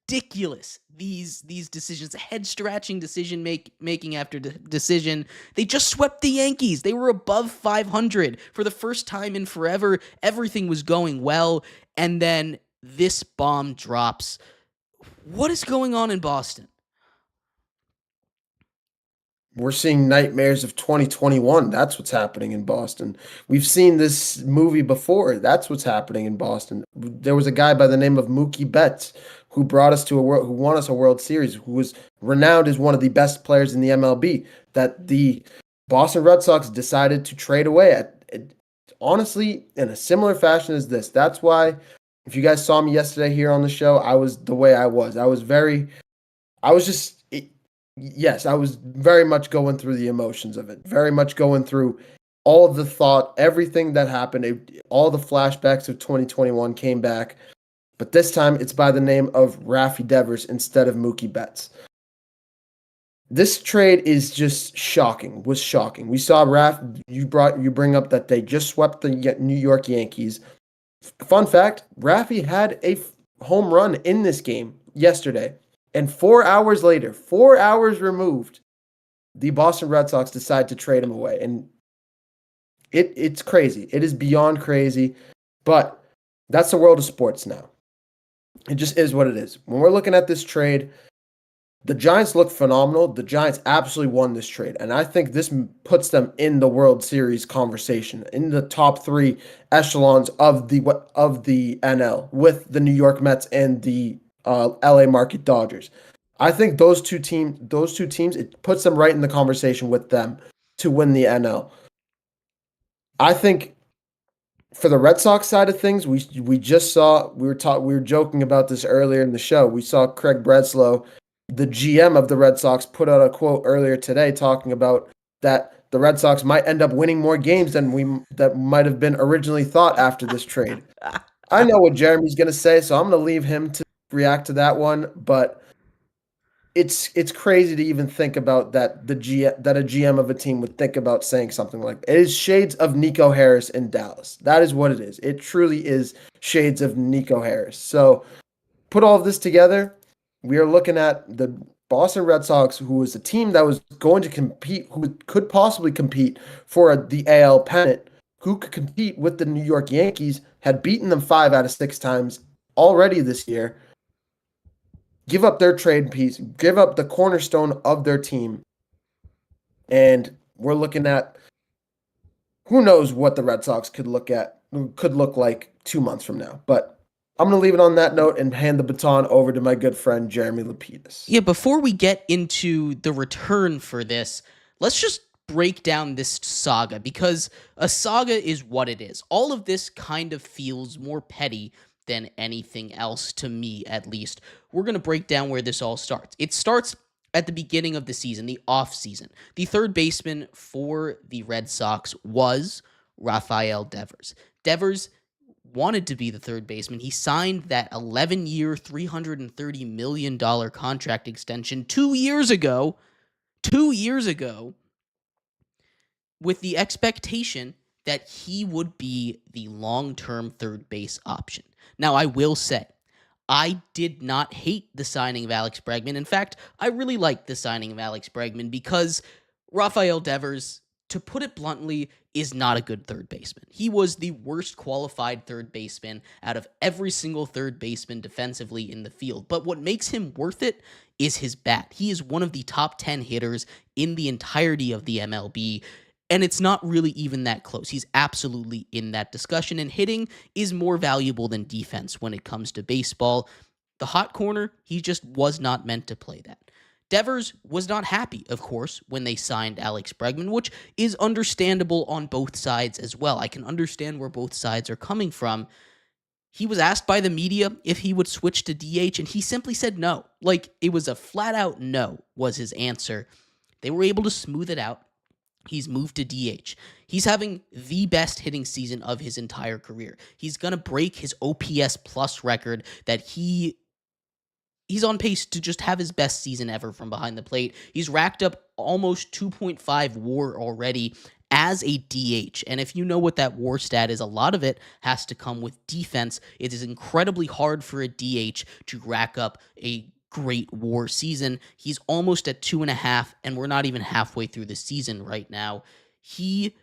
ridiculous. These decisions, head-scratching decision making after decision. They just swept the Yankees. They were above 500 for the first time in forever. Everything was going well, and then this bomb drops. What is going on in Boston? We're seeing nightmares of 2021. That's what's happening in Boston. We've seen this movie before. That's what's happening in Boston. There was a guy by the name of Mookie Betts who brought us to who won us a World Series, who was renowned as one of the best players in the MLB, that the Boston Red Sox decided to trade away at, honestly, in a similar fashion as this. That's why, if you guys saw me yesterday here on the show, I was the way I was. I was very much going through the emotions of it, very much going through all of the thought, everything that happened, all the flashbacks of 2021 came back. But this time it's by the name of Rafi Devers instead of Mookie Betts. This trade is just shocking, was shocking. We saw you bring up that they just swept the New York Yankees. Fun fact, Rafi had a home run in this game yesterday. And 4 hours later, 4 hours removed, the Boston Red Sox decide to trade him away. And it's crazy. It is beyond crazy. But that's the world of sports now. It just is what it is. When we're looking at this trade, the Giants look phenomenal. The Giants absolutely won this trade. And I think this puts them in the World Series conversation, in the top 3 echelons of the NL, with the New York Mets and the LA Market Dodgers. I think those two teams, it puts them right in the conversation with them to win the NL. I think for the Red Sox side of things, we just saw, we were joking about this earlier in the show. We saw Craig Breslow, the GM of the Red Sox, put out a quote earlier today talking about that the Red Sox might end up winning more games than that might have been originally thought after this trade. I know what Jeremy's going to say, so I'm going to leave him to react to that one, but it's crazy to even think about that a GM of a team would think about saying something like that. It is shades of Nico Harris in Dallas. That is what it is. It truly is shades of Nico Harris. So put all of this together, we are looking at the Boston Red Sox, who was a team that was going to compete, who could possibly compete for the AL pennant, who could compete with the New York Yankees, had beaten them 5 out of 6 times already this year. Give up their trade piece, give up the cornerstone of their team, and we're looking at who knows what the Red Sox could look like 2 months from now. But I'm going to leave it on that note and hand the baton over to my good friend Jeremy Lapidus. Yeah, before we get into the return for this, let's just break down this saga, because a saga is what it is. All of this kind of feels more petty than anything else, to me at least. We're going to break down where this all starts. It starts at the beginning of the season, the off-season. The third baseman for the Red Sox was Rafael Devers. Devers wanted to be the third baseman. He signed that 11-year, $330 million contract extension 2 years ago, with the expectation that he would be the long-term third base option. Now, I will say, I did not hate the signing of Alex Bregman. In fact, I really liked the signing of Alex Bregman because Rafael Devers, to put it bluntly, is not a good third baseman. He was the worst qualified third baseman out of every single third baseman defensively in the field. But what makes him worth it is his bat. He is one of the top 10 hitters in the entirety of the MLB. And it's not really even that close. He's absolutely in that discussion, and hitting is more valuable than defense when it comes to baseball. The hot corner, he just was not meant to play that. Devers was not happy, of course, when they signed Alex Bregman, which is understandable on both sides as well. I can understand where both sides are coming from. He was asked by the media if he would switch to DH, and he simply said no. Like, it was a flat-out no was his answer. They were able to smooth it out. He's moved to DH. He's having the best hitting season of his entire career. He's going to break his OPS plus record that he's on pace to just have his best season ever from behind the plate. He's racked up almost 2.5 WAR already as a DH. And if you know what that WAR stat is, a lot of it has to come with defense. It is incredibly hard for a DH to rack up a great WAR season. He's almost at 2.5, and we're not even halfway through the season right now. He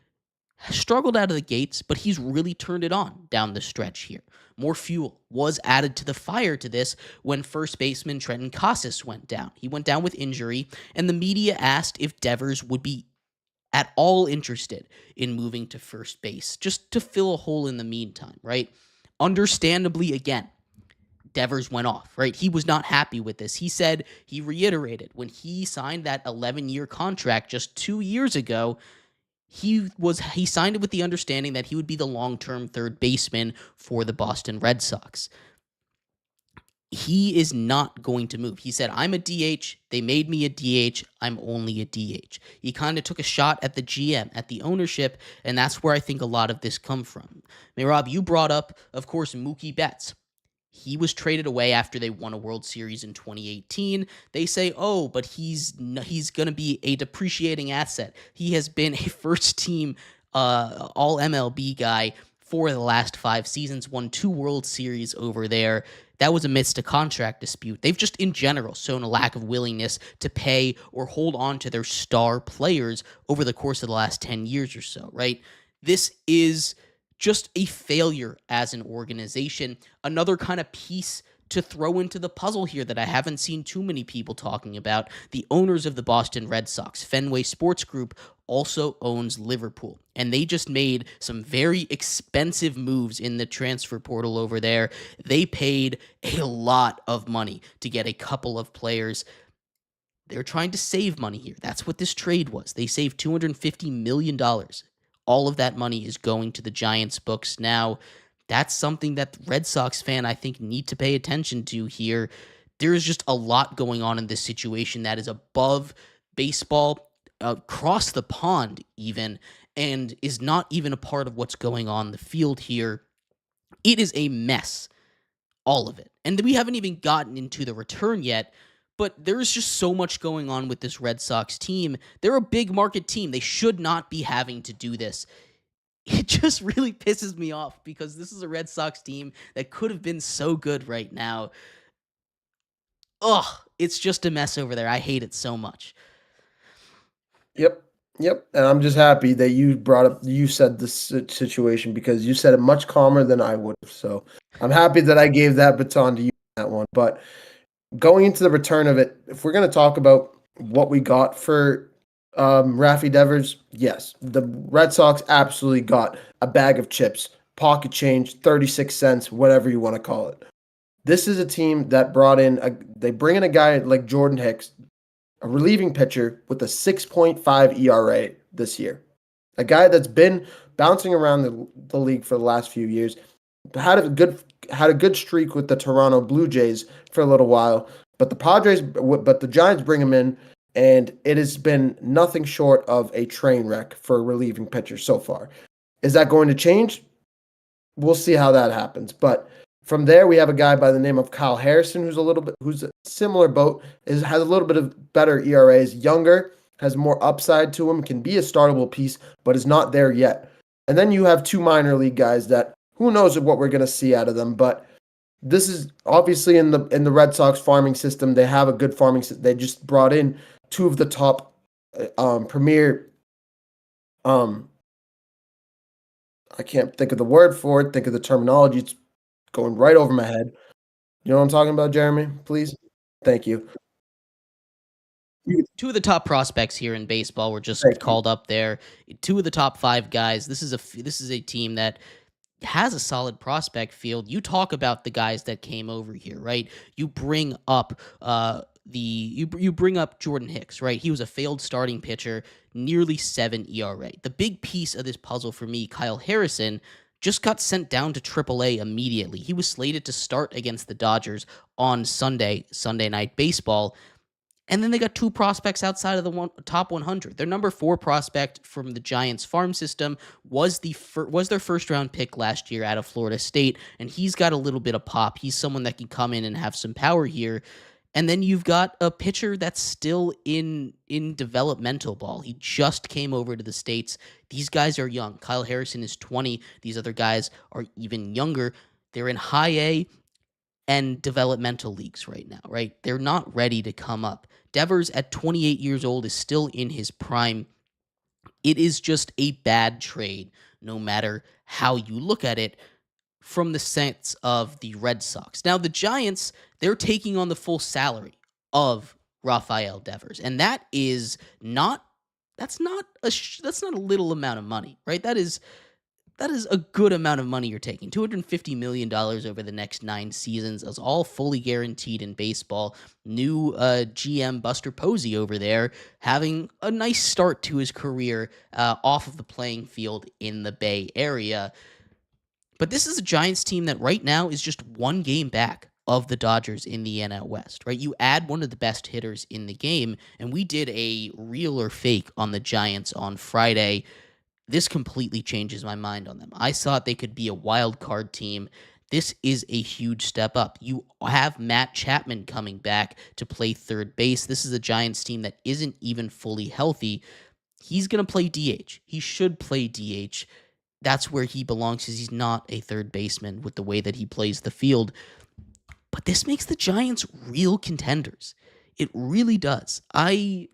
struggled out of the gates, but he's really turned it on down the stretch here. More fuel was added to the fire to this when first baseman Trenton Casas went down. He went down with injury, and the media asked if Devers would be at all interested in moving to first base, just to fill a hole in the meantime, right? Understandably, again, Devers went off, right? He was not happy with this. He reiterated when he signed that 11-year contract just 2 years ago, he signed it with the understanding that he would be the long-term third baseman for the Boston Red Sox. He is not going to move. He said, I'm a DH. They made me a DH. I'm only a DH. He kind of took a shot at the GM, at the ownership, and that's where I think a lot of this come from. Mehrob, you brought up, of course, Mookie Betts. He was traded away after they won a World Series in 2018. They say, oh, but he's going to be a depreciating asset. He has been a first-team all MLB guy for the last 5 seasons, won 2 World Series over there. That was amidst a contract dispute. They've just, in general, shown a lack of willingness to pay or hold on to their star players over the course of the last 10 years or so, right? This is just a failure as an organization. Another kind of piece to throw into the puzzle here that I haven't seen too many people talking about. The owners of the Boston Red Sox, Fenway Sports Group, also owns Liverpool. And they just made some very expensive moves in the transfer portal over there. They paid a lot of money to get a couple of players. They're trying to save money here. That's what this trade was. They saved $250 million. All of that money is going to the Giants' books now. That's something that the Red Sox fan, I think, need to pay attention to here. There is just a lot going on in this situation that is above baseball, across the pond even, and is not even a part of what's going on in the field here. It is a mess, all of it. And we haven't even gotten into the return yet, but there's just so much going on with this Red Sox team. They're a big market team. They should not be having to do this. It just really pisses me off because this is a Red Sox team that could have been so good right now. Ugh, it's just a mess over there. I hate it so much. Yep. And I'm just happy that you said this situation because you said it much calmer than I would have. So I'm happy that I gave that baton to you on that one. But going into the return of it, if we're going to talk about what we got for Rafi Devers, yes, the Red Sox absolutely got a bag of chips, pocket change, 36 cents, whatever you want to call it. This is a team that they bring in a guy like Jordan Hicks, a relieving pitcher with a 6.5 ERA this year. A guy that's been bouncing around the league for the last few years, had a good streak with the Toronto Blue Jays for a little while, but the Giants bring him in, and it has been nothing short of a train wreck for a relieving pitcher so far. Is that going to change? We'll see how that happens. But from there, we have a guy by the name of Kyle Harrison, who's a similar boat, has a little bit of better ERAs, younger, has more upside to him, can be a startable piece, but is not there yet. And then you have 2 minor league guys that who knows what we're going to see out of them, but this is obviously in the Red Sox farming system. They have a good farming system. They just brought in 2 of the top premier. I can't think of the word for it. Think of the terminology. It's going right over my head. You know what I'm talking about, Jeremy? Please. Thank you. 2 of the top prospects here in baseball were just called up there. 2 of the top 5 guys. This is a team that has a solid prospect field. You talk about the guys that came over here, right? You bring up you bring up Jordan Hicks, right? He was a failed starting pitcher, nearly 7 ERA. The big piece of this puzzle for me, Kyle Harrison, just got sent down to AAA immediately. He was slated to start against the Dodgers on Sunday Night Baseball. And then they got 2 prospects outside of the top 100. Their number 4 prospect from the Giants farm system was their first-round pick last year out of Florida State, and he's got a little bit of pop. He's someone that can come in and have some power here. And then you've got a pitcher that's still in developmental ball. He just came over to the States. These guys are young. Kyle Harrison is 20. These other guys are even younger. They're in high A and developmental leagues right now, right? They're not ready to come up. Devers at 28 years old is still in his prime. It is just a bad trade, no matter how you look at it, from the sense of the Red Sox. Now, the Giants, they're taking on the full salary of Rafael Devers, and that's not a little amount of money, right? That is a good amount of money you're taking. $250 million over the next 9 seasons is all fully guaranteed in baseball. New GM Buster Posey over there having a nice start to his career off of the playing field in the Bay Area. But this is a Giants team that right now is just 1 game back of the Dodgers in the NL West, right? You add one of the best hitters in the game, and we did a real or fake on the Giants on Friday. This completely changes my mind on them. I thought they could be a wild card team. This is a huge step up. You have Matt Chapman coming back to play third base. This is a Giants team that isn't even fully healthy. He's going to play DH. He should play DH. That's where he belongs, because he's not a third baseman with the way that he plays the field. But this makes the Giants real contenders. It really does. I'm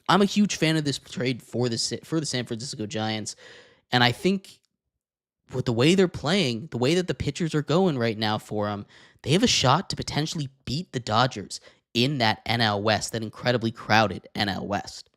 a huge fan of this trade for the San Francisco Giants, and I think with the way they're playing, the way that the pitchers are going right now for them, they have a shot to potentially beat the Dodgers in that NL West, that incredibly crowded NL West.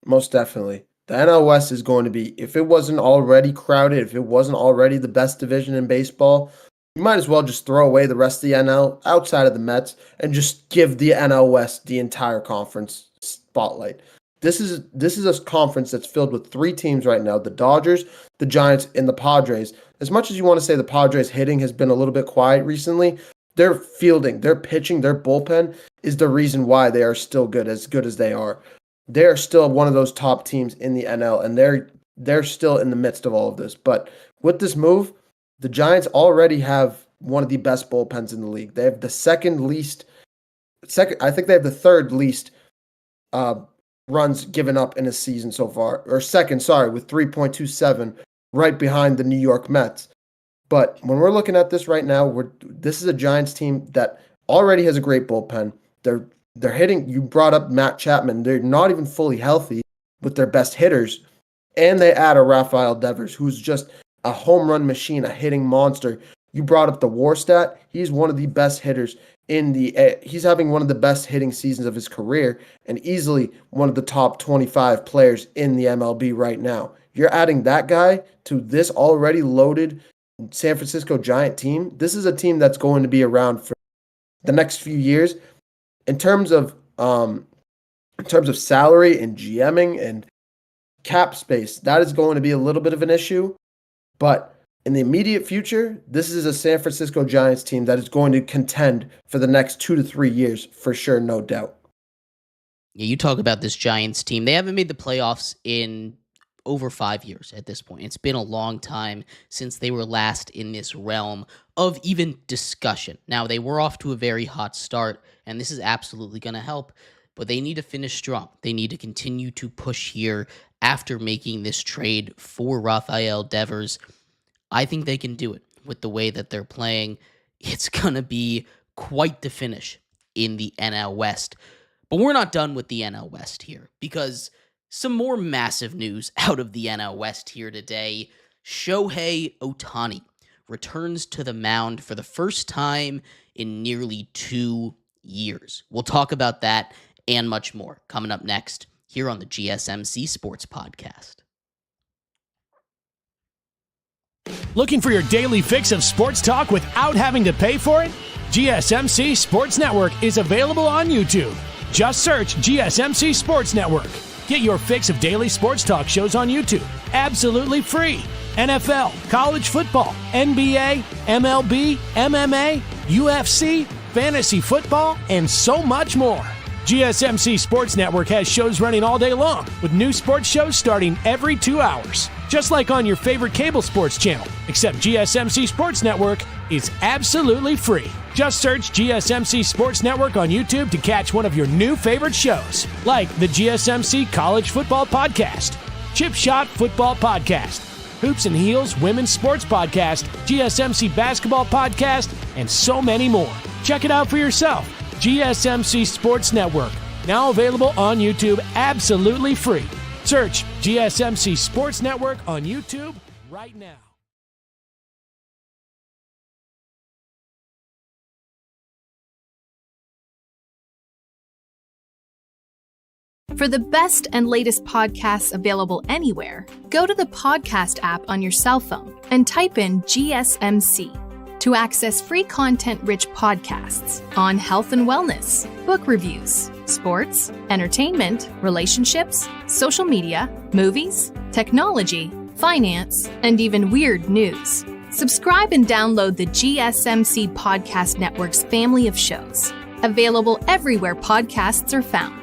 Most definitely. The NL West is going to be, if it wasn't already crowded, if it wasn't already the best division in baseball, you might as well just throw away the rest of the NL outside of the Mets and just give the NL West the entire conference spotlight. This is a conference that's filled with 3 teams right now: the Dodgers, the Giants, and the Padres. As much as you want to say the Padres hitting has been a little bit quiet recently, their fielding, their pitching, their bullpen is the reason why they are still good as they are. They are still one of those top teams in the NL, and they're still in the midst of all of this. But with this move, the Giants already have one of the best bullpens in the league. They have the I think they have the third least runs given up in a season so far, or second, with 3.27, right behind the New York Mets. But when we're looking at this right now, this is a Giants team that already has a great bullpen. They're hitting. You brought up Matt Chapman. They're not even fully healthy with their best hitters, and they add a Rafael Devers, who's just a home run machine, a hitting monster. You brought up the WAR stat. He's one of the best hitters he's having one of the best hitting seasons of his career, and easily one of the top 25 players in the MLB right now. You're adding that guy to this already loaded San Francisco Giant team. This is a team that's going to be around for the next few years. In terms of salary and GMing and cap space, that is going to be a little bit of an issue. But in the immediate future, this is a San Francisco Giants team that is going to contend for the next 2 to 3 years for sure, no doubt. Yeah, you talk about this Giants team. They haven't made the playoffs in over 5 years at this point. It's been a long time since they were last in this realm of even discussion. Now, they were off to a very hot start, and this is absolutely going to help, but they need to finish strong. They need to continue to push here after making this trade for Rafael Devers. I think they can do it with the way that they're playing. It's going to be quite the finish in the NL West. But we're not done with the NL West here, because some more massive news out of the NL West here today. Shohei Ohtani returns to the mound for the first time in nearly 2 years. We'll talk about that and much more coming up next here on the GSMC Sports Podcast. Looking for your daily fix of sports talk without having to pay for it? GSMC Sports Network is available on YouTube. Just search GSMC Sports Network. Get your fix of daily sports talk shows on YouTube, absolutely free. NFL, college football, NBA, MLB, MMA, UFC, fantasy football, and so much more. GSMC Sports Network has shows running all day long, with new sports shows starting every 2 hours. Just like on your favorite cable sports channel, except GSMC Sports Network is absolutely free. Just search GSMC Sports Network on YouTube to catch one of your new favorite shows, like the GSMC College Football Podcast, Chip Shot Football Podcast, Hoops and Heels Women's Sports Podcast, GSMC Basketball Podcast, and so many more. Check it out for yourself. GSMC Sports Network, now available on YouTube absolutely free. Search GSMC Sports Network on YouTube right now. For the best and latest podcasts available anywhere, go to the podcast app on your cell phone and type in GSMC to access free content-rich podcasts on health and wellness, book reviews, sports, entertainment, relationships, social media, movies, technology, finance, and even weird news. Subscribe and download the GSMC Podcast Network's family of shows, available everywhere podcasts are found.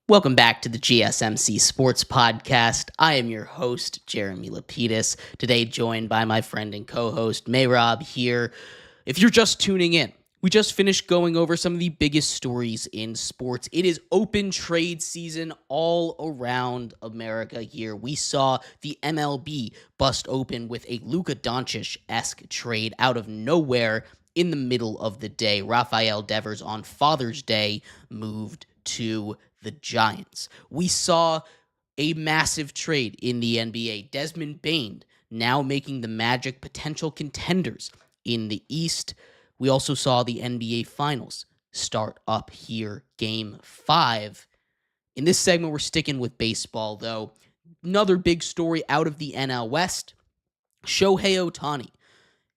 Welcome back to the GSMC Sports Podcast. I am your host, Jeremy Lapidus, today joined by my friend and co-host, Mehrob here. If you're just tuning in, we just finished going over some of the biggest stories in sports. It is open trade season all around America here. We saw the MLB bust open with a Luka Doncic-esque trade out of nowhere in the middle of the day. Rafael Devers on Father's Day moved to the Giants. We saw a massive trade in the NBA. Desmond Bane now making the Magic potential contenders in the East. We also saw the NBA Finals start up here, Game 5. In this segment, we're sticking with baseball, though. Another big story out of the NL West, Shohei Ohtani,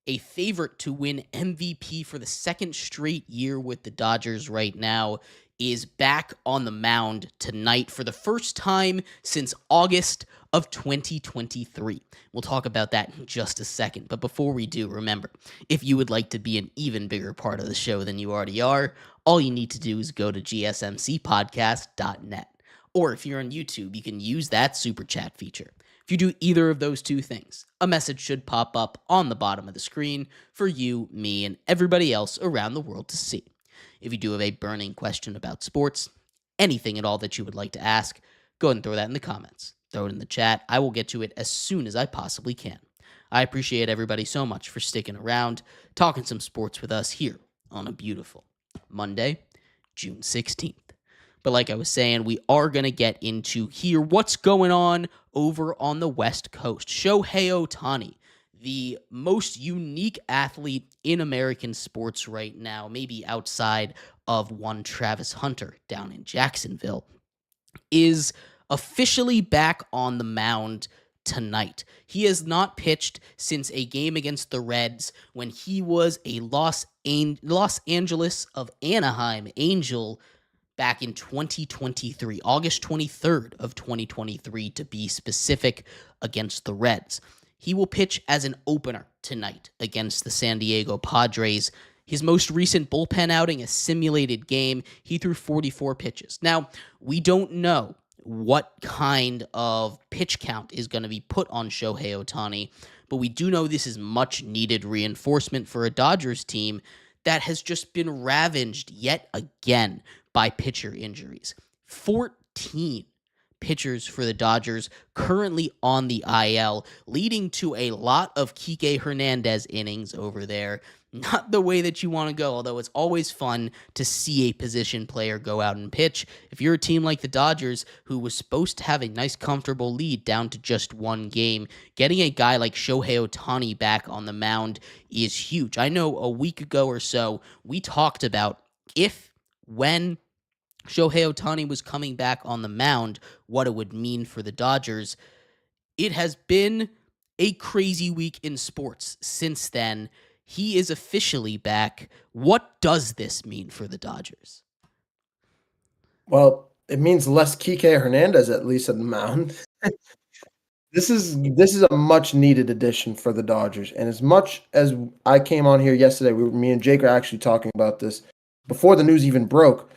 a favorite to win MVP for the second straight year with the Dodgers right now, is back on the mound tonight for the first time since August of 2023. We'll talk about that in just a second, but before we do, remember, if you would like to be an even bigger part of the show than you already are, all you need to do is go to gsmcpodcast.net. Or if you're on YouTube, you can use that super chat feature. If you do either of those two things, a message should pop up on the bottom of the screen for you, me, and everybody else around the world to see. If you do have a burning question about sports, anything at all that you would like to ask, go ahead and throw that in the comments. Throw it in the chat. I will get to it as soon as I possibly can. I appreciate everybody so much for sticking around, talking some sports with us here on a beautiful Monday, June 16th. But like I was saying, we are going to get into here what's going on over on the West Coast. Shohei Ohtani, the most unique athlete in American sports right now, maybe outside of one Travis Hunter down in Jacksonville, is officially back on the mound tonight. He has not pitched since a game against the Reds when he was a Los Angeles of Anaheim Angel back in 2023, August 23rd of 2023 to be specific, against the Reds. He will pitch as an opener tonight against the San Diego Padres. His most recent bullpen outing, a simulated game, he threw 44 pitches. Now, we don't know what kind of pitch count is going to be put on Shohei Ohtani, but we do know this is much needed reinforcement for a Dodgers team that has just been ravaged yet again by pitcher injuries. 14 pitchers for the Dodgers currently on the IL, leading to a lot of Kike Hernandez innings over there. Not the way that you want to go, although it's always fun to see a position player go out and pitch. If you're a team like the Dodgers, who was supposed to have a nice, comfortable lead down to just one game, getting a guy like Shohei Ohtani back on the mound is huge. I know a week ago or so, we talked about when Shohei Ohtani was coming back on the mound, what it would mean for the Dodgers. It has been a crazy week in sports since then. He is officially back. What does this mean for the Dodgers? Well, It means less Kike Hernandez, at least at the mound. This is a much needed addition for the Dodgers. And as much as I came on here yesterday, me and Jake are actually talking about this before the news even broke.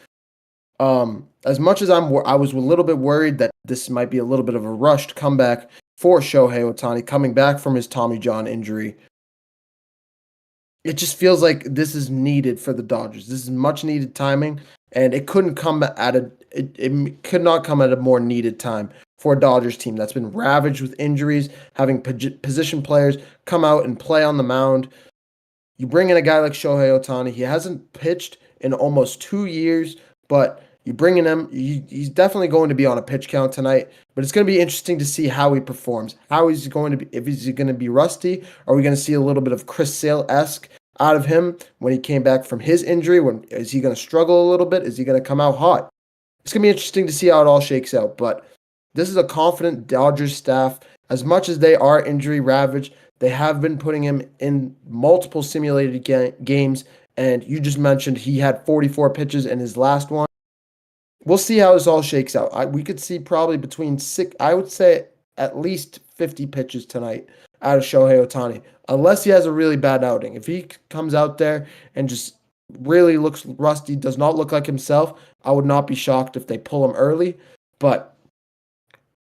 As much as I was a little bit worried that this might be a little bit of a rushed comeback for Shohei Ohtani coming back from his Tommy John injury. It just feels like this is needed for the Dodgers. This is much needed timing, and it couldn't come at it could not come at a more needed time for a Dodgers team that's been ravaged with injuries, having position players come out and play on the mound. You bring in a guy like Shohei Ohtani. He hasn't pitched in almost 2 years, but you bring in him. He's definitely going to be on a pitch count tonight, but it's going to be interesting to see how he performs. How he's going to be, if he's going to be rusty. Are we going to see a little bit of Chris Sale-esque out of him when he came back from his injury? Is he going to struggle a little bit? Is he going to come out hot? It's going to be interesting to see how it all shakes out, but this is a confident Dodgers staff. As much as they are injury ravaged, they have been putting him in multiple simulated games, and you just mentioned he had 44 pitches in his last one. We'll see how this all shakes out. We could see probably between I would say at least 50 pitches tonight out of Shohei Ohtani, unless he has a really bad outing. If he comes out there and just really looks rusty, does not look like himself, I would not be shocked if they pull him early. But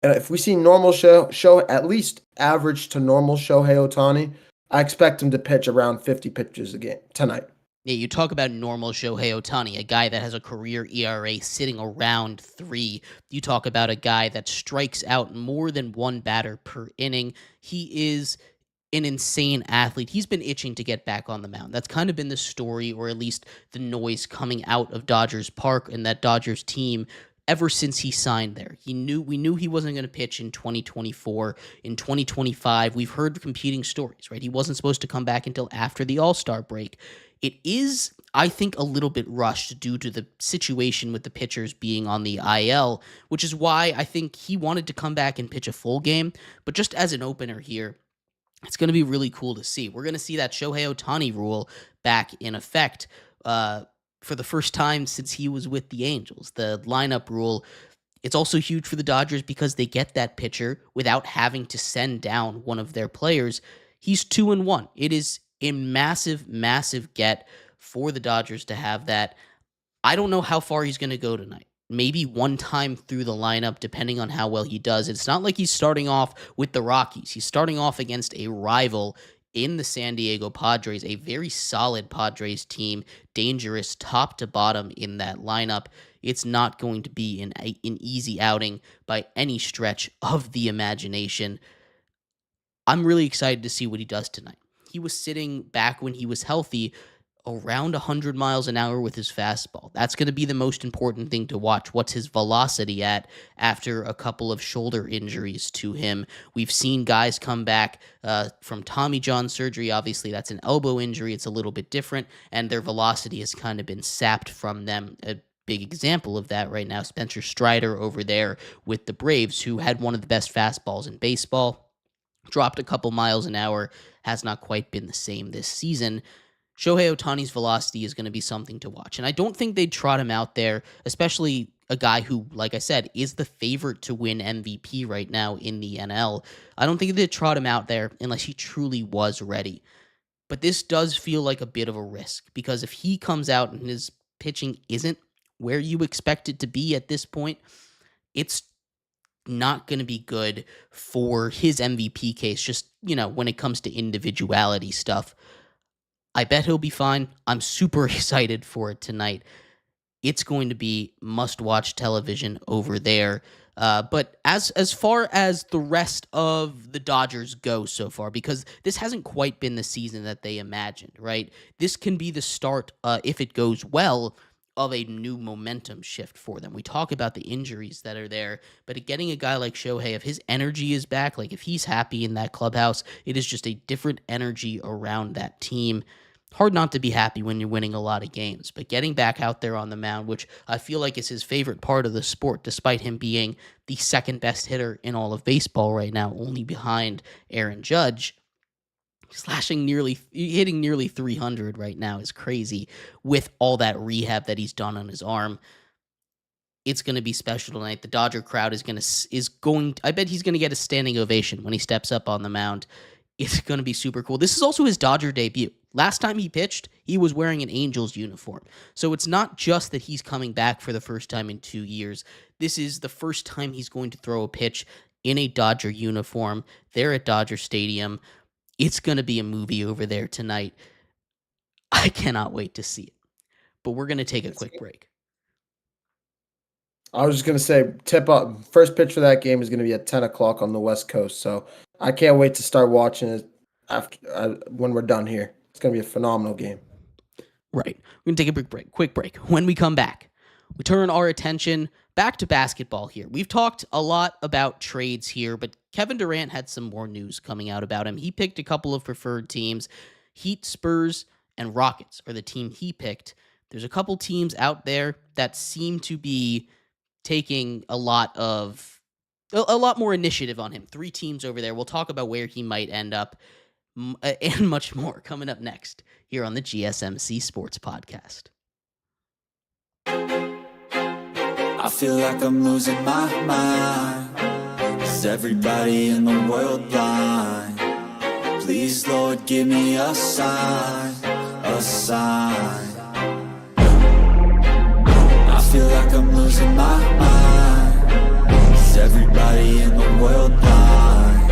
if we see normal show at least average to normal Shohei Ohtani, I expect him to pitch around 50 pitches a game tonight. Yeah, you talk about normal Shohei Ohtani, a guy that has a career ERA sitting around 3. You talk about a guy that strikes out more than one batter per inning. He is an insane athlete. He's been itching to get back on the mound. That's kind of been the story, or at least the noise coming out of Dodgers Park and that Dodgers team ever since he signed there. We knew he wasn't going to pitch in 2024. In 2025, we've heard competing stories, right? He wasn't supposed to come back until after the All-Star break. It is, I think, a little bit rushed due to the situation with the pitchers being on the IL, which is why I think he wanted to come back and pitch a full game. But just as an opener here, it's going to be really cool to see. We're going to see that Shohei Ohtani rule back in effect for the first time since he was with the Angels. The lineup rule, it's also huge for the Dodgers because they get that pitcher without having to send down one of their players. He's 2-1. It is a massive, massive get for the Dodgers to have that. I don't know how far he's going to go tonight. Maybe one time through the lineup, depending on how well he does. It's not like he's starting off with the Rockies. He's starting off against a rival in the San Diego Padres, a very solid Padres team, dangerous top to bottom in that lineup. It's not going to be an easy outing by any stretch of the imagination. I'm really excited to see what he does tonight. He was sitting back when he was healthy around 100 miles an hour with his fastball. That's going to be the most important thing to watch. What's his velocity at after a couple of shoulder injuries to him? We've seen guys come back from Tommy John surgery. Obviously, that's an elbow injury. It's a little bit different, and their velocity has kind of been sapped from them. A big example of that right now, Spencer Strider over there with the Braves, who had one of the best fastballs in baseball. Dropped a couple miles an hour, has not quite been the same this season. Shohei Ohtani's velocity is going to be something to watch. And I don't think they'd trot him out there, especially a guy who, like I said, is the favorite to win MVP right now in the NL. I don't think they'd trot him out there unless he truly was ready. But this does feel like a bit of a risk, because if he comes out and his pitching isn't where you expect it to be at this point, it's not going to be good for his MVP case, just, when it comes to individuality stuff. I bet he'll be fine. I'm super excited for it tonight. It's going to be must-watch television over there. But as far as the rest of the Dodgers go so far, because this hasn't quite been the season that they imagined, right? This can be the start, if it goes well, of a new momentum shift for them. We talk about the injuries that are there, but getting a guy like Shohei, if his energy is back, like if he's happy in that clubhouse, it is just a different energy around that team. Hard not to be happy when you're winning a lot of games, but getting back out there on the mound, which I feel like is his favorite part of the sport, despite him being the second best hitter in all of baseball right now, only behind Aaron Judge. Hitting nearly 300 right now is crazy with all that rehab that he's done on his arm. It's going to be special tonight. The Dodger crowd I bet he's going to get a standing ovation when he steps up on the mound. It's going to be super cool. This is also his Dodger debut. Last time he pitched, he was wearing an Angels uniform. So it's not just that he's coming back for the first time in 2 years. This is the first time he's going to throw a pitch in a Dodger uniform. They're at Dodger Stadium. It's going to be a movie over there tonight. I cannot wait to see it. But we're going to take a quick break. I was just going to say, tip up. First pitch for that game is going to be at 10 o'clock on the West Coast. So I can't wait to start watching it when we're done here. It's going to be a phenomenal game. Right. We're going to take a quick break. When we come back, we turn our attention back to basketball here. We've talked a lot about trades here, but Kevin Durant had some more news coming out about him. He picked a couple of preferred teams. Heat, Spurs, and Rockets are the team he picked. There's a couple teams out there that seem to be taking a lot more initiative on him. 3 teams over there. We'll talk about where he might end up and much more coming up next here on the GSMC Sports Podcast. I feel like I'm losing my mind. Is everybody in the world blind? Please, Lord, give me a sign, a sign. I feel like I'm losing my mind. Is everybody in the world blind?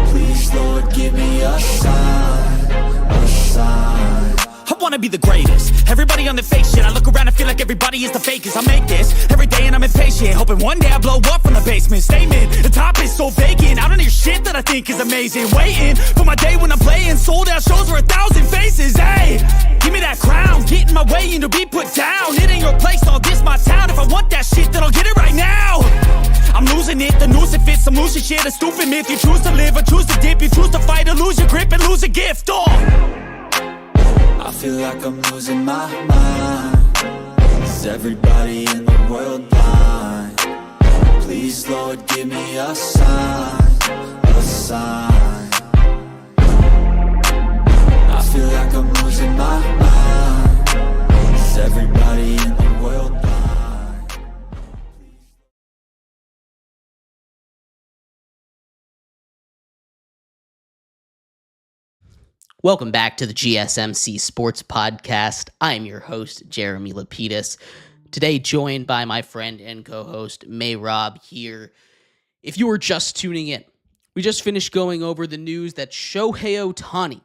Please, Lord, give me a sign, a sign. I wanna be the greatest. Everybody on the fake shit. I look around and feel like everybody is the fakest. I make this every day and I'm impatient, hoping one day I blow up from the basement. Statement, the top is so vacant. I don't hear shit that I think is amazing. Waiting for my day when I'm playing sold out shows for 1,000 faces. Hey, give me that crown, get in my way and to be put down. It ain't your place, all this my town. If I want that shit, then I'll get it right now. I'm losing it, the noose it fits, I'm losing shit. A stupid myth, you choose to live or choose to dip. You choose to fight or lose your grip and lose a gift. I feel like I'm losing my mind. Is everybody in the world blind? Please, Lord, give me a sign, a sign. I feel like I'm losing my mind. Is everybody in the world blind? Welcome back to the GSMC Sports Podcast. I'm your host, Jeremy Lapidus. Today, joined by my friend and co-host, Mehrob here. If you were just tuning in, we just finished going over the news that Shohei Ohtani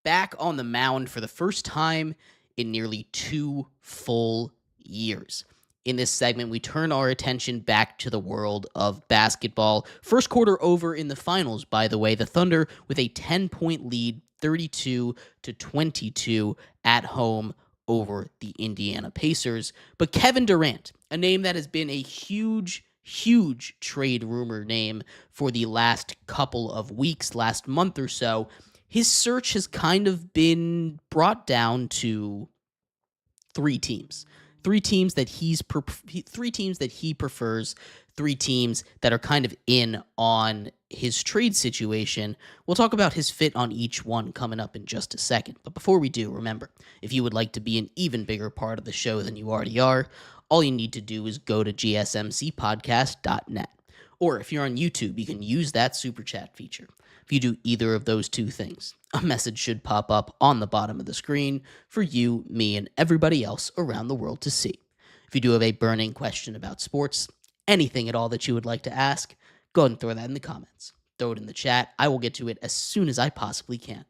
back on the mound for the first time in nearly 2 full years. In this segment, we turn our attention back to the world of basketball. First quarter over in the finals, by the way. The Thunder with a 10-point lead, 32-22 at home over the Indiana Pacers. But Kevin Durant, a name that has been a huge trade rumor name for the last couple of weeks, last month or so, his search has kind of been brought down to 3 teams. 3 teams that he prefers, 3 teams that are kind of in on his trade situation. We'll talk about his fit on each one coming up in just a second. But before we do, remember, if you would like to be an even bigger part of the show than you already are, all you need to do is go to gsmcpodcast.net. Or if you're on YouTube, you can use that super chat feature. If you do either of those 2 things, a message should pop up on the bottom of the screen for you, me, and everybody else around the world to see. If you do have a burning question about sports, anything at all that you would like to ask, go ahead and throw that in the comments. Throw it in the chat. I will get to it as soon as I possibly can.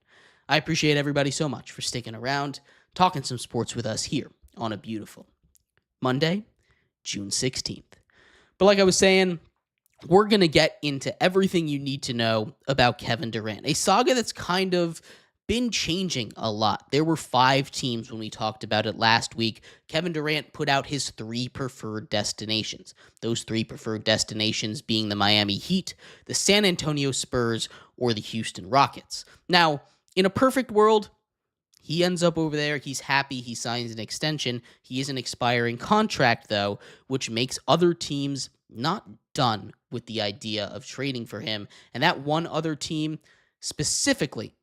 I appreciate everybody so much for sticking around, talking some sports with us here on a beautiful Monday, June 16th. But like I was saying, we're going to get into everything you need to know about Kevin Durant, a saga that's kind of been changing a lot. There were 5 teams when we talked about it last week. Kevin Durant put out his 3 preferred destinations. Those 3 preferred destinations being the Miami Heat, the San Antonio Spurs, or the Houston Rockets. Now, in a perfect world, he ends up over there. He's happy. He signs an extension. He is an expiring contract, though, which makes other teams not done with the idea of trading for him. And that one other team, specifically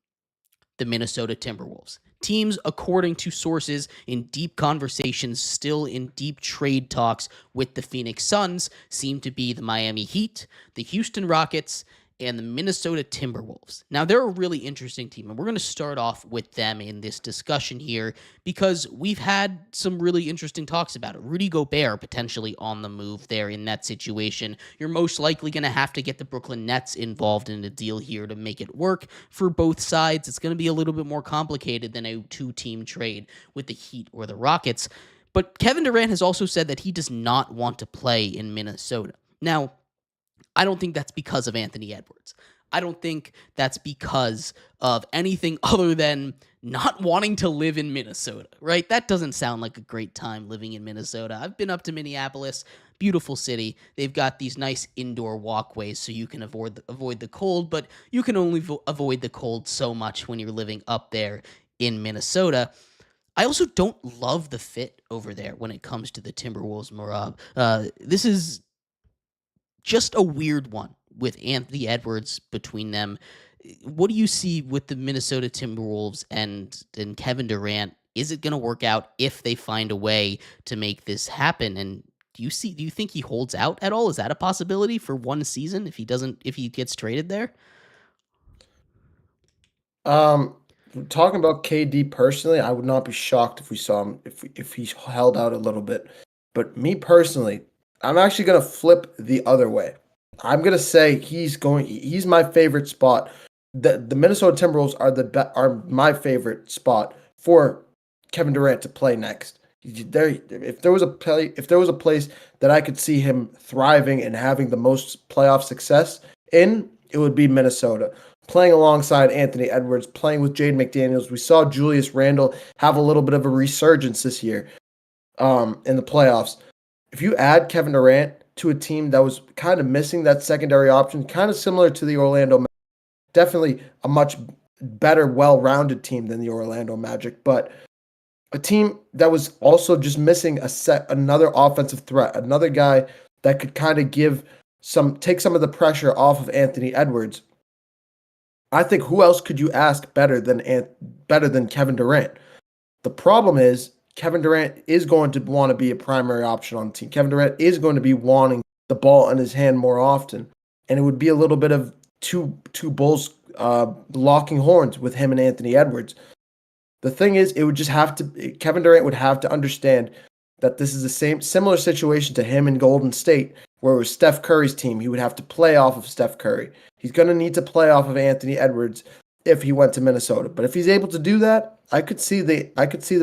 the Minnesota Timberwolves. Teams, according to sources in deep conversations, still in deep trade talks with the Phoenix Suns, seem to be the Miami Heat, the Houston Rockets, and the Minnesota Timberwolves. Now, they're a really interesting team, and we're going to start off with them in this discussion here because we've had some really interesting talks about it. Rudy Gobert potentially on the move there in that situation. You're most likely going to have to get the Brooklyn Nets involved in a deal here to make it work for both sides. It's going to be a little bit more complicated than a two-team trade with the Heat or the Rockets. But Kevin Durant has also said that he does not want to play in Minnesota. Now, I don't think that's because of Anthony Edwards. I don't think that's because of anything other than not wanting to live in Minnesota, right? That doesn't sound like a great time living in Minnesota. I've been up to Minneapolis, beautiful city. They've got these nice indoor walkways so you can avoid the cold, but you can only avoid the cold so much when you're living up there in Minnesota. I also don't love the fit over there when it comes to the Timberwolves, Mehrob. This is just a weird one with Anthony Edwards between them. What do you see with the Minnesota Timberwolves and Kevin Durant? Is it going to work out if they find a way to make this happen? And do you think he holds out at all? Is that a possibility for one season if he gets traded there? Talking about KD personally, I would not be shocked if we saw him if he held out a little bit. But me personally, I'm actually going to flip the other way. I'm going to say he's my favorite spot. The Minnesota Timberwolves are my favorite spot for Kevin Durant to play next. If there was a place that I could see him thriving and having the most playoff success in, it would be Minnesota. Playing alongside Anthony Edwards, playing with Jaden McDaniels. We saw Julius Randle have a little bit of a resurgence this year in the playoffs. If you add Kevin Durant to a team that was kind of missing that secondary option, kind of similar to the Orlando Magic, definitely a much better, well-rounded team than the Orlando Magic, but a team that was also just missing another offensive threat, another guy that could kind of take some of the pressure off of Anthony Edwards. I think who else could you ask better than Kevin Durant? The problem is Kevin Durant is going to want to be a primary option on the team. Kevin Durant is going to be wanting the ball in his hand more often. And it would be a little bit of two bulls locking horns with him and Anthony Edwards. The thing is, Kevin Durant would have to understand that this is the similar situation to him in Golden State, where it was Steph Curry's team. He would have to play off of Steph Curry. He's going to need to play off of Anthony Edwards if he went to Minnesota. But if he's able to do that, I could see the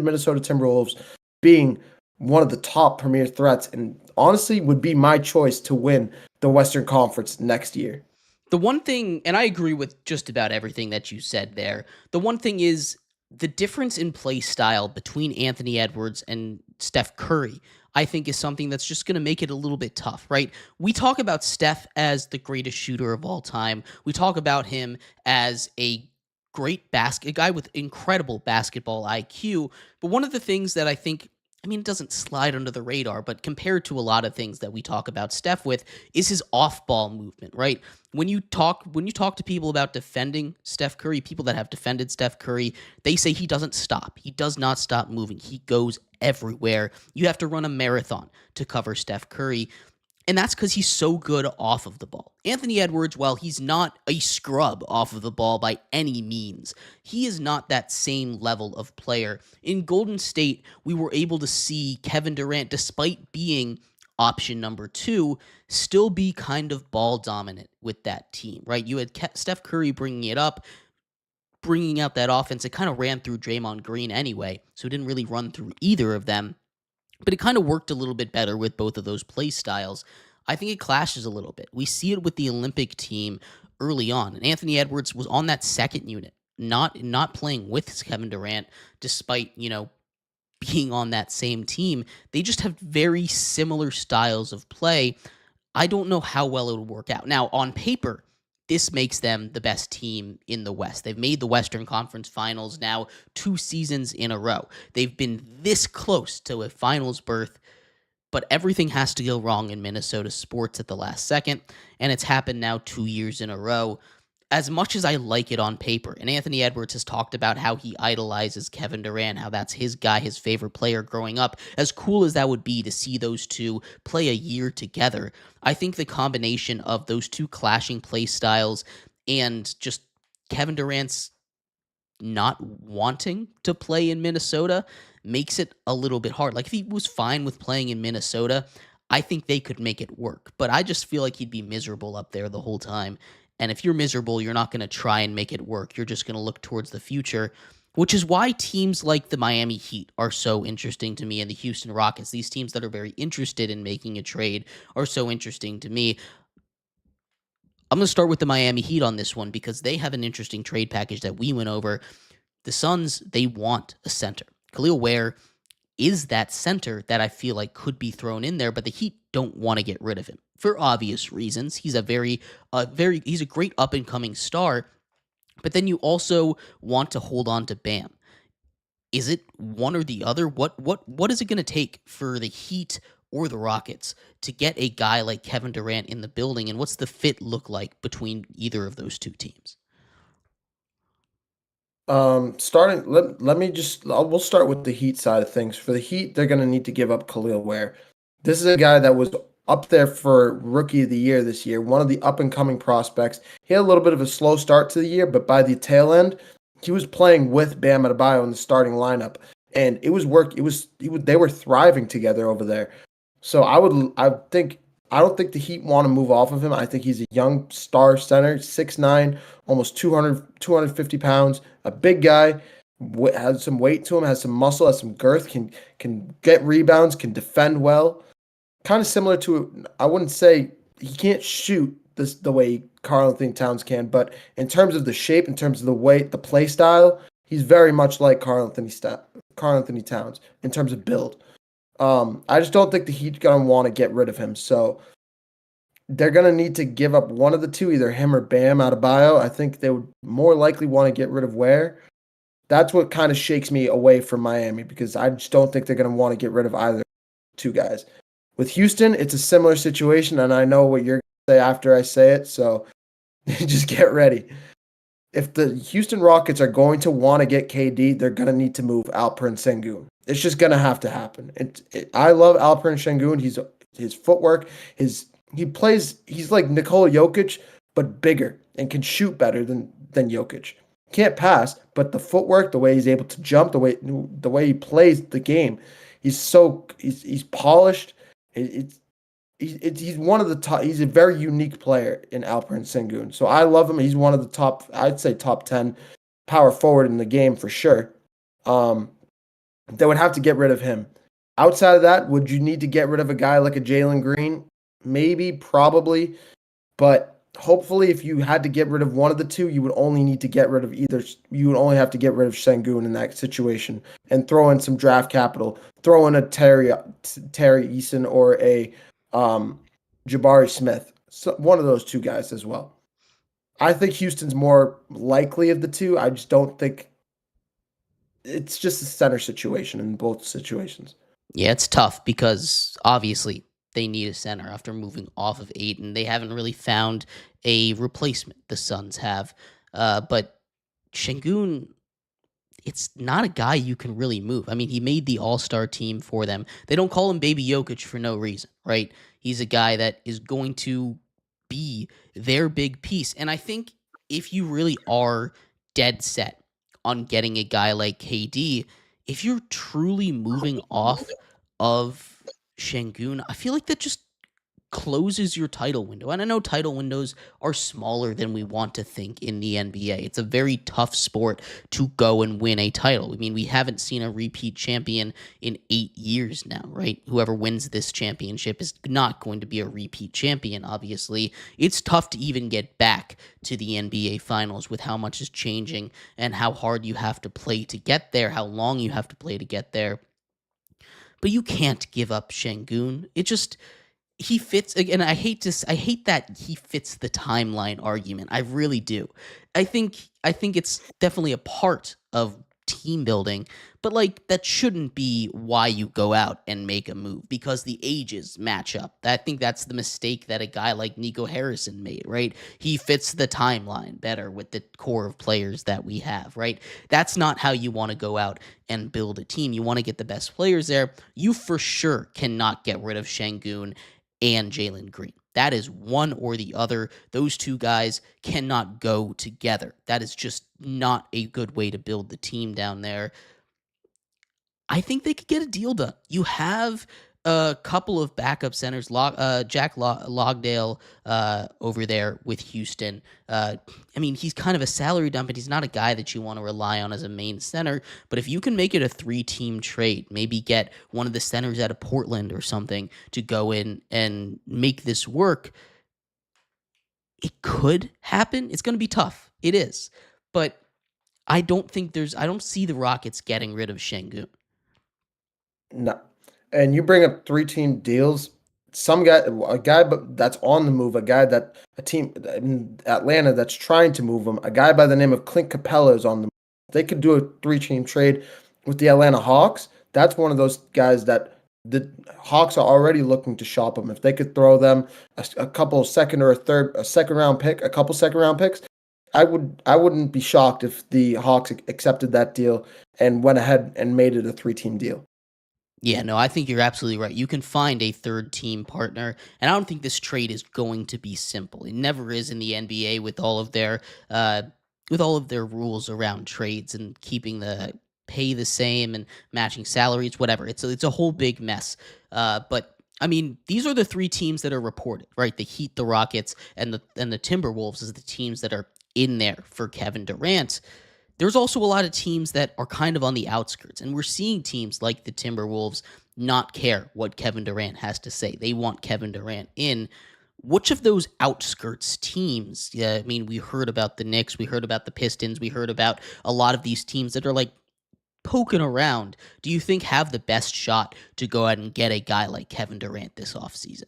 Minnesota Timberwolves being one of the top premier threats, and honestly would be my choice to win the Western Conference next year. The one thing, and I agree with just about everything that you said there, the one thing is the difference in play style between Anthony Edwards and Steph Curry, I think, is something that's just going to make it a little bit tough, right? We talk about Steph as the greatest shooter of all time. We talk about him as a guy with incredible basketball IQ. But one of the things that I think, it doesn't slide under the radar, but compared to a lot of things that we talk about Steph with, is his off-ball movement, right? When you talk to people about defending Steph Curry, people that have defended Steph Curry, they say he doesn't stop. He does not stop moving. He goes everywhere. You have to run a marathon to cover Steph Curry. And that's because he's so good off of the ball. Anthony Edwards, while he's not a scrub off of the ball by any means, he is not that same level of player. In Golden State, we were able to see Kevin Durant, despite being option number 2, still be kind of ball dominant with that team, right? You had Steph Curry bringing out that offense. It kind of ran through Draymond Green anyway, so it didn't really run through either of them. But it kind of worked a little bit better with both of those play styles. I think it clashes a little bit. We see it with the Olympic team early on. And Anthony Edwards was on that second unit, not playing with Kevin Durant, despite, being on that same team. They just have very similar styles of play. I don't know how well it would work out. Now, on paper, this makes them the best team in the West. They've made the Western Conference Finals now 2 seasons in a row. They've been this close to a finals berth, but everything has to go wrong in Minnesota sports at the last second, and it's happened now 2 years in a row. as much as I like it on paper, and Anthony Edwards has talked about how he idolizes Kevin Durant, how that's his guy, his favorite player growing up, as cool as that would be to see those two play a year together, I think the combination of those two clashing play styles and just Kevin Durant's not wanting to play in Minnesota makes it a little bit hard. Like, if he was fine with playing in Minnesota, I think they could make it work. But I just feel like he'd be miserable up there the whole time. And if you're miserable, you're not going to try and make it work. You're just going to look towards the future, which is why teams like the Miami Heat are so interesting to me, and the Houston Rockets, these teams that are very interested in making a trade, are so interesting to me. I'm going to start with the Miami Heat on this one because they have an interesting trade package that we went over. The Suns, they want a center. Khalil Ware is that center that I feel like could be thrown in there, but the Heat don't want to get rid of him for obvious reasons. He's he's a great up and coming star, but then you also want to hold on to Bam. Is it one or the other? What is it going to take for the Heat or the Rockets to get a guy like Kevin Durant in the building, and what's the fit look like between either of those two teams? We'll start with the Heat side of things. For the Heat, they're going to need to give up Khalil Ware. This is a guy that was up there for Rookie of the Year this year, one of the up-and-coming prospects. He had a little bit of a slow start to the year, but by the tail end, he was playing with Bam Adebayo in the starting lineup, and it was work. They were thriving together over there. So I don't think the Heat want to move off of him. I think he's a young star center, 6'9", almost 250 pounds, a big guy, has some weight to him, has some muscle, has some girth, can get rebounds, can defend well. Kind of similar to, I wouldn't say he can't shoot the way Karl-Anthony Towns can, but in terms of the shape, in terms of the weight, the play style, he's very much like Karl-Anthony Towns in terms of build. I just don't think the Heat gonna want to get rid of him, so they're gonna need to give up one of the two, either him or Bam Adebayo. I think they would more likely want to get rid of Ware. That's what kind of shakes me away from Miami, because I just don't think they're gonna want to get rid of either two guys. With Houston, it's a similar situation, and I know what you're gonna say after I say it, so just get ready. If the Houston Rockets are going to want to get KD, they're going to need to move Alperen Sengun. It's just going to have to happen. I love Alperen Sengun. His footwork, he's like Nikola Jokic, but bigger and can shoot better than Jokic. Can't pass, but the footwork, the way he's able to jump, the way he plays the game, he's polished. He's one of the top. He's a very unique player in Alperen Sengun. So I love him. He's one of the top, I'd say top 10 power forward in the game for sure. They would have to get rid of him. Outside of that, would you need to get rid of a guy like a Jalen Green? Maybe, probably. But hopefully if you had to get rid of one of the two, you would only need to get rid of you would only have to get rid of Sengun in that situation and throw in some draft capital. Throw in a Terry Eason or a Jabari Smith, so one of those two guys as well. I think Houston's more likely of the two. I just don't think it's just a center situation in both situations. Yeah, it's tough because obviously they need a center after moving off of Ayton. They haven't really found a replacement. The Suns have, but Sengun, it's not a guy you can really move. I mean, he made the all-star team for them. They don't call him Baby Jokic for no reason, right? He's a guy that is going to be their big piece. And I think if you really are dead set on getting a guy like KD, if you're truly moving off of Sengun, I feel like that just closes your title window. And I know title windows are smaller than we want to think in the NBA. It's a very tough sport to go and win a title. I mean, we haven't seen a repeat champion in 8 years now, right? Whoever wins this championship is not going to be a repeat champion, obviously. It's tough to even get back to the NBA Finals with how much is changing and how hard you have to play to get there, how long you have to play to get there. But you can't give up Sengun. He fits, again, I hate that he fits the timeline argument. I really do. I think it's definitely a part of team building, but like that shouldn't be why you go out and make a move, because the ages match up. I think that's the mistake that a guy like Nico Harrison made, right? He fits the timeline better with the core of players that we have, right? That's not how you want to go out and build a team. You want to get the best players there. You for sure cannot get rid of Şengün and Jalen Green. That is one or the other. Those two guys cannot go together. That is just not a good way to build the team down there. I think they could get a deal done. You have a couple of backup centers, Jack Logdale over there with Houston. I mean, he's kind of a salary dump, and he's not a guy that you want to rely on as a main center. But if you can make it a 3-team trade, maybe get one of the centers out of Portland or something to go in and make this work, it could happen. It's going to be tough. It is. But I don't see the Rockets getting rid of Şengün. No. And you bring up 3-team deals. A guy that's on the move, a team in Atlanta that's trying to move him, a guy by the name of Clint Capella is on the move. They could do a 3-team trade with the Atlanta Hawks. That's one of those guys that the Hawks are already looking to shop him. If they could throw them a couple a second round pick, a couple second round picks, I wouldn't be shocked if the Hawks accepted that deal and went ahead and made it a 3-team deal. Yeah, no, I think you're absolutely right. You can find a third team partner, and I don't think this trade is going to be simple. It never is in the NBA with all of their rules around trades and keeping the pay the same and matching salaries, whatever. It's a whole big mess. But I mean, these are the 3 teams that are reported, right? The Heat, the Rockets, and the Timberwolves as the teams that are in there for Kevin Durant. There's also a lot of teams that are kind of on the outskirts, and we're seeing teams like the Timberwolves not care what Kevin Durant has to say. They want Kevin Durant in. Which of those outskirts teams, I mean, we heard about the Knicks, we heard about the Pistons, we heard about a lot of these teams that are like poking around, do you think have the best shot to go out and get a guy like Kevin Durant this offseason?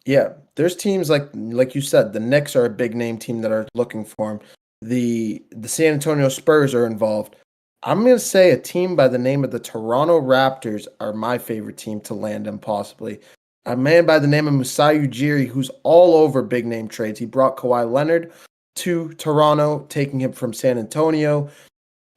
Yeah, there's teams like you said, the Knicks are a big name team that are looking for him. The San Antonio Spurs are involved. I'm going to say a team by the name of the Toronto Raptors are my favorite team to land him, possibly. A man by the name of Masai Ujiri, who's all over big name trades. He brought Kawhi Leonard to Toronto, taking him from San Antonio.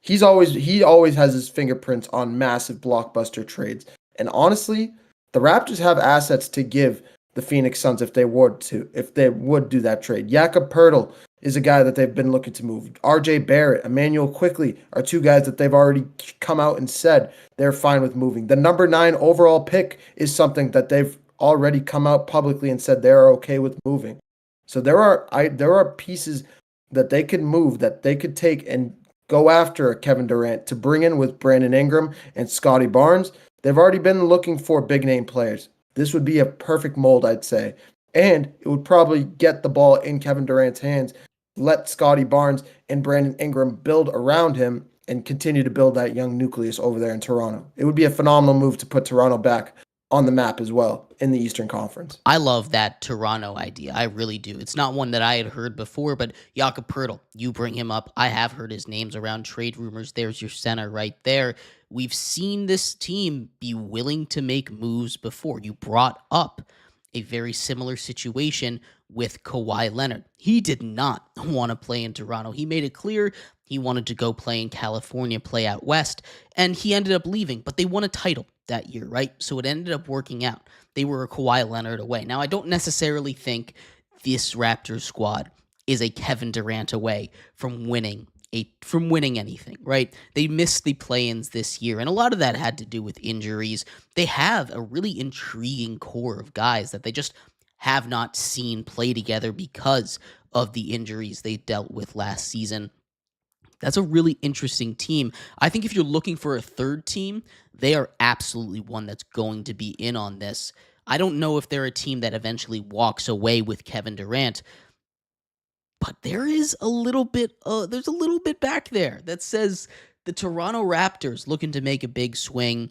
He always has his fingerprints on massive blockbuster trades. And honestly, the Raptors have assets to give the Phoenix Suns if they would do that trade. Jakob Poeltl is a guy that they've been looking to move. RJ Barrett, Emmanuel Quickley are 2 guys that they've already come out and said they're fine with moving. The number 9 overall pick is something that they've already come out publicly and said they're okay with moving. So there are pieces that they could move, that they could take and go after Kevin Durant to bring in with Brandon Ingram and Scotty Barnes. They've already been looking for big name players. This would be a perfect mold, I'd say. And it would probably get the ball in Kevin Durant's hands, let Scotty Barnes and Brandon Ingram build around him and continue to build that young nucleus over there in Toronto. It would be a phenomenal move to put Toronto back on the map as well in the Eastern Conference. I love that Toronto idea. I really do. It's not one that I had heard before, but Jakob Poeltl, you bring him up. I have heard his names around trade rumors. There's your center right there. We've seen this team be willing to make moves before. You brought up a very similar situation with Kawhi Leonard. He did not want to play in Toronto. He made it clear he wanted to go play in California, play out west, and he ended up leaving, but they won a title that year, right? So it ended up working out. They were a Kawhi Leonard away. Now, I don't necessarily think this Raptors squad is a Kevin Durant away from winning anything, right? They missed the play-ins this year, and a lot of that had to do with injuries. They have a really intriguing core of guys that they just have not seen play together because of the injuries they dealt with last season. That's a really interesting team. I think if you're looking for a third team, they are absolutely one that's going to be in on this. I don't know if they're a team that eventually walks away with Kevin Durant, but there is a little bit back there that says the Toronto Raptors looking to make a big swing.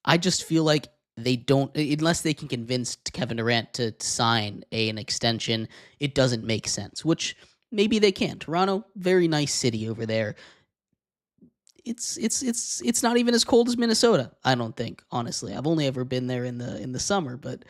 I just feel like they don't, unless they can convince Kevin Durant to sign an extension, it doesn't make sense, which maybe they can. Toronto, very nice city over there. it's not even as cold as Minnesota. I don't think, honestly. I've only ever been there in the summer, but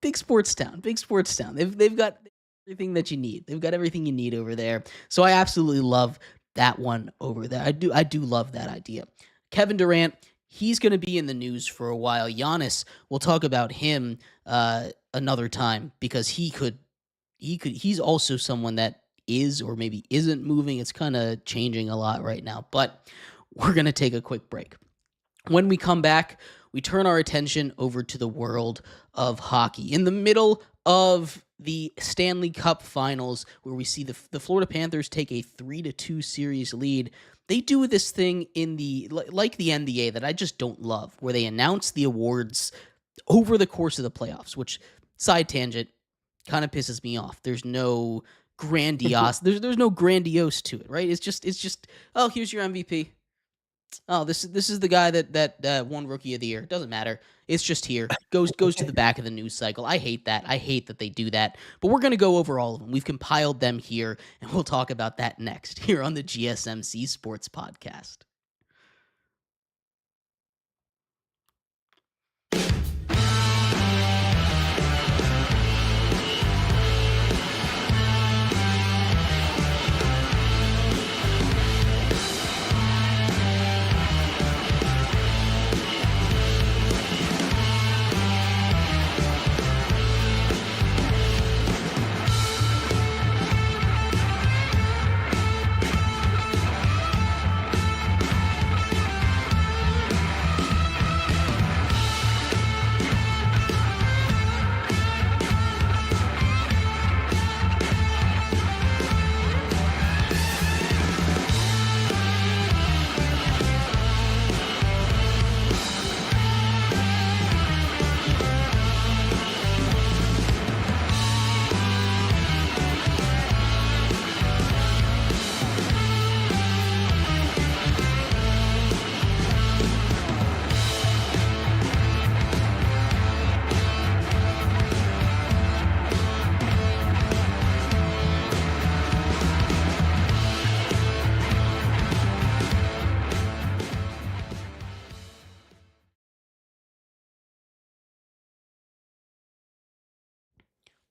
big sports town, big sports town. They've got everything that you need. They've got everything you need over there. So I absolutely love that one over there. I do love that idea. Kevin Durant, he's going to be in the news for a while. Giannis, we'll talk about him another time because he's also someone that is or maybe isn't moving. It's kind of changing a lot right now, but we're going to take a quick break. When we come back, we turn our attention over to the world of hockey. In the middle of the Stanley Cup Finals, where we see the Florida Panthers take a 3-2 series lead, they do this thing like the NBA that I just don't love, where they announce the awards over the course of the playoffs, which, side tangent, kind of pisses me off. There's no grandiose to it, right? It's just oh, here's your MVP. Oh, this is the guy that won Rookie of the Year. Doesn't matter. It's just here. Goes to the back of the news cycle. I hate that. I hate that they do that. But we're going to go over all of them. We've compiled them here, and we'll talk about that next here on the GSMC Sports Podcast.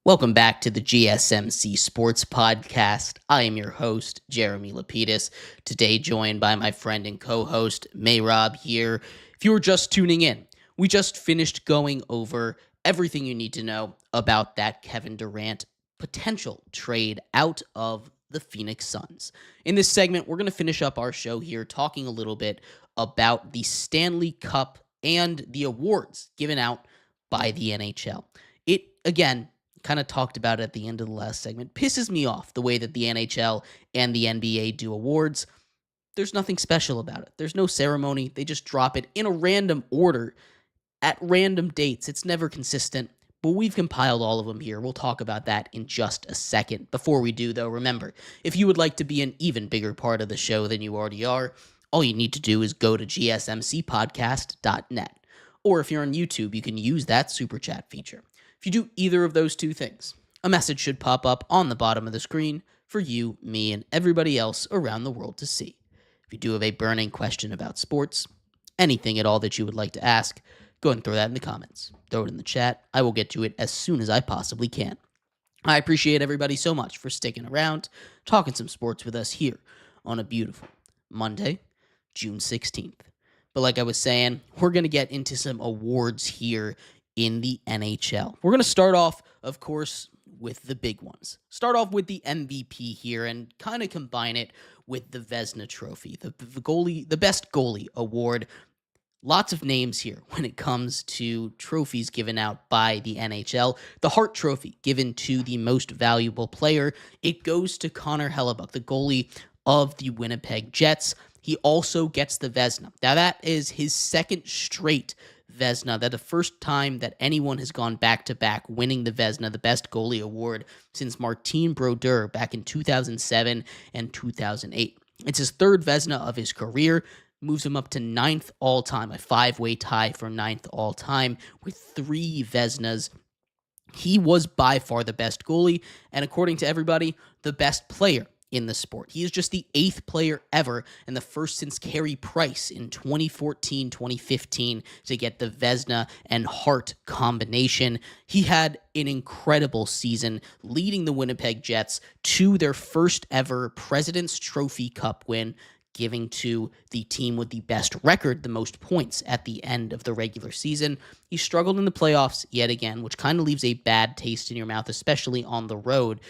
Welcome back to the GSMC Sports Podcast. I am your host, Jeremy Lapidus, today joined by my friend and co-host, Mehrob here. If you were just tuning in, we just finished going over everything you need to know about that Kevin Durant potential trade out of the Phoenix Suns. In this segment, we're going to finish up our show here talking a little bit about the Stanley Cup and the awards given out by the NHL. It, again, kind of talked about it at the end of the last segment, pisses me off the way that the NHL and the NBA do awards. There's nothing special about it. There's no ceremony. They just drop it in a random order at random dates. It's never consistent, but we've compiled all of them here. We'll talk about that in just a second. Before we do, though, remember, if you would like to be an even bigger part of the show than you already are, all you need to do is go to gsmcpodcast.net. Or if you're on YouTube, you can use that super chat feature. If you do either of those two things, a message should pop up on the bottom of the screen for you, me, and everybody else around the world to see. If you do have a burning question about sports, anything at all that you would like to ask, go ahead and throw that in the comments. Throw it in the chat. I will get to it as soon as I possibly can. I appreciate everybody so much for sticking around, talking some sports with us here on a beautiful Monday, June 16th. But like I was saying, we're going to get into some awards here in the NHL. We're going to start off, of course, with the big ones. Start off with the MVP here and kind of combine it with the Vezina Trophy, the best goalie award. Lots of names here when it comes to trophies given out by the NHL. The Hart Trophy given to the most valuable player. It goes to Connor Hellebuyck, the goalie of the Winnipeg Jets. He also gets the Vezina. Now that is his second straight Vezina. That's the first time that anyone has gone back-to-back winning the Vezina, the best goalie award, since Martin Brodeur back in 2007 and 2008. It's his third Vezina of his career, moves him up to ninth all-time, a five-way tie for ninth all-time with 3 Vezinas. He was by far the best goalie, and according to everybody, the best player in the sport. He is just the 8th player ever and the first since Carey Price in 2014-2015 to get the Vezina and Hart combination. He had an incredible season, leading the Winnipeg Jets to their first ever President's Trophy Cup win, giving to the team with the best record the most points at the end of the regular season. He struggled in the playoffs yet again, which kind of leaves a bad taste in your mouth, especially on the road,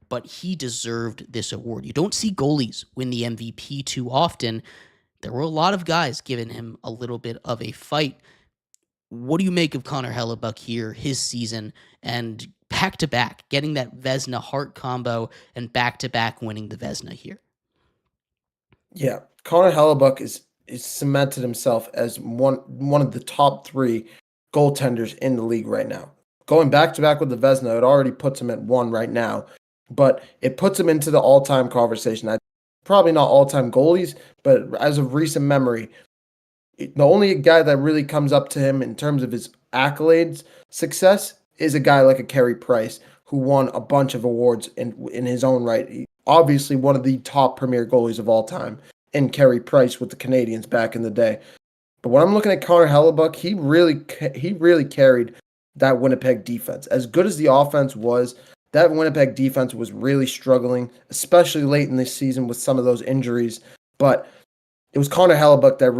but he deserved this award. You don't see goalies win the MVP too often. There were a lot of guys giving him a little bit of a fight. What do you make of Connor Hellebuyck here, his season, and back-to-back, getting that Vezina-Hart combo and back-to-back winning the Vezina here? Yeah, Connor Hellebuyck is cemented himself as one of the top 3 goaltenders in the league right now. Going back-to-back with the Vezina, it already puts him at 1 right now, but it puts him into the all-time conversation. Probably not all-time goalies, but as of recent memory, the only guy that really comes up to him in terms of his accolades success is a guy like a Carey Price, who won a bunch of awards in his own right. Obviously, one of the top premier goalies of all time in Carey Price with the Canadiens back in the day. But when I'm looking at Connor Hellebuyck, he really carried that Winnipeg defense. As good as the offense was, that Winnipeg defense was really struggling, especially late in this season with some of those injuries. But it was Connor Hellebuyck that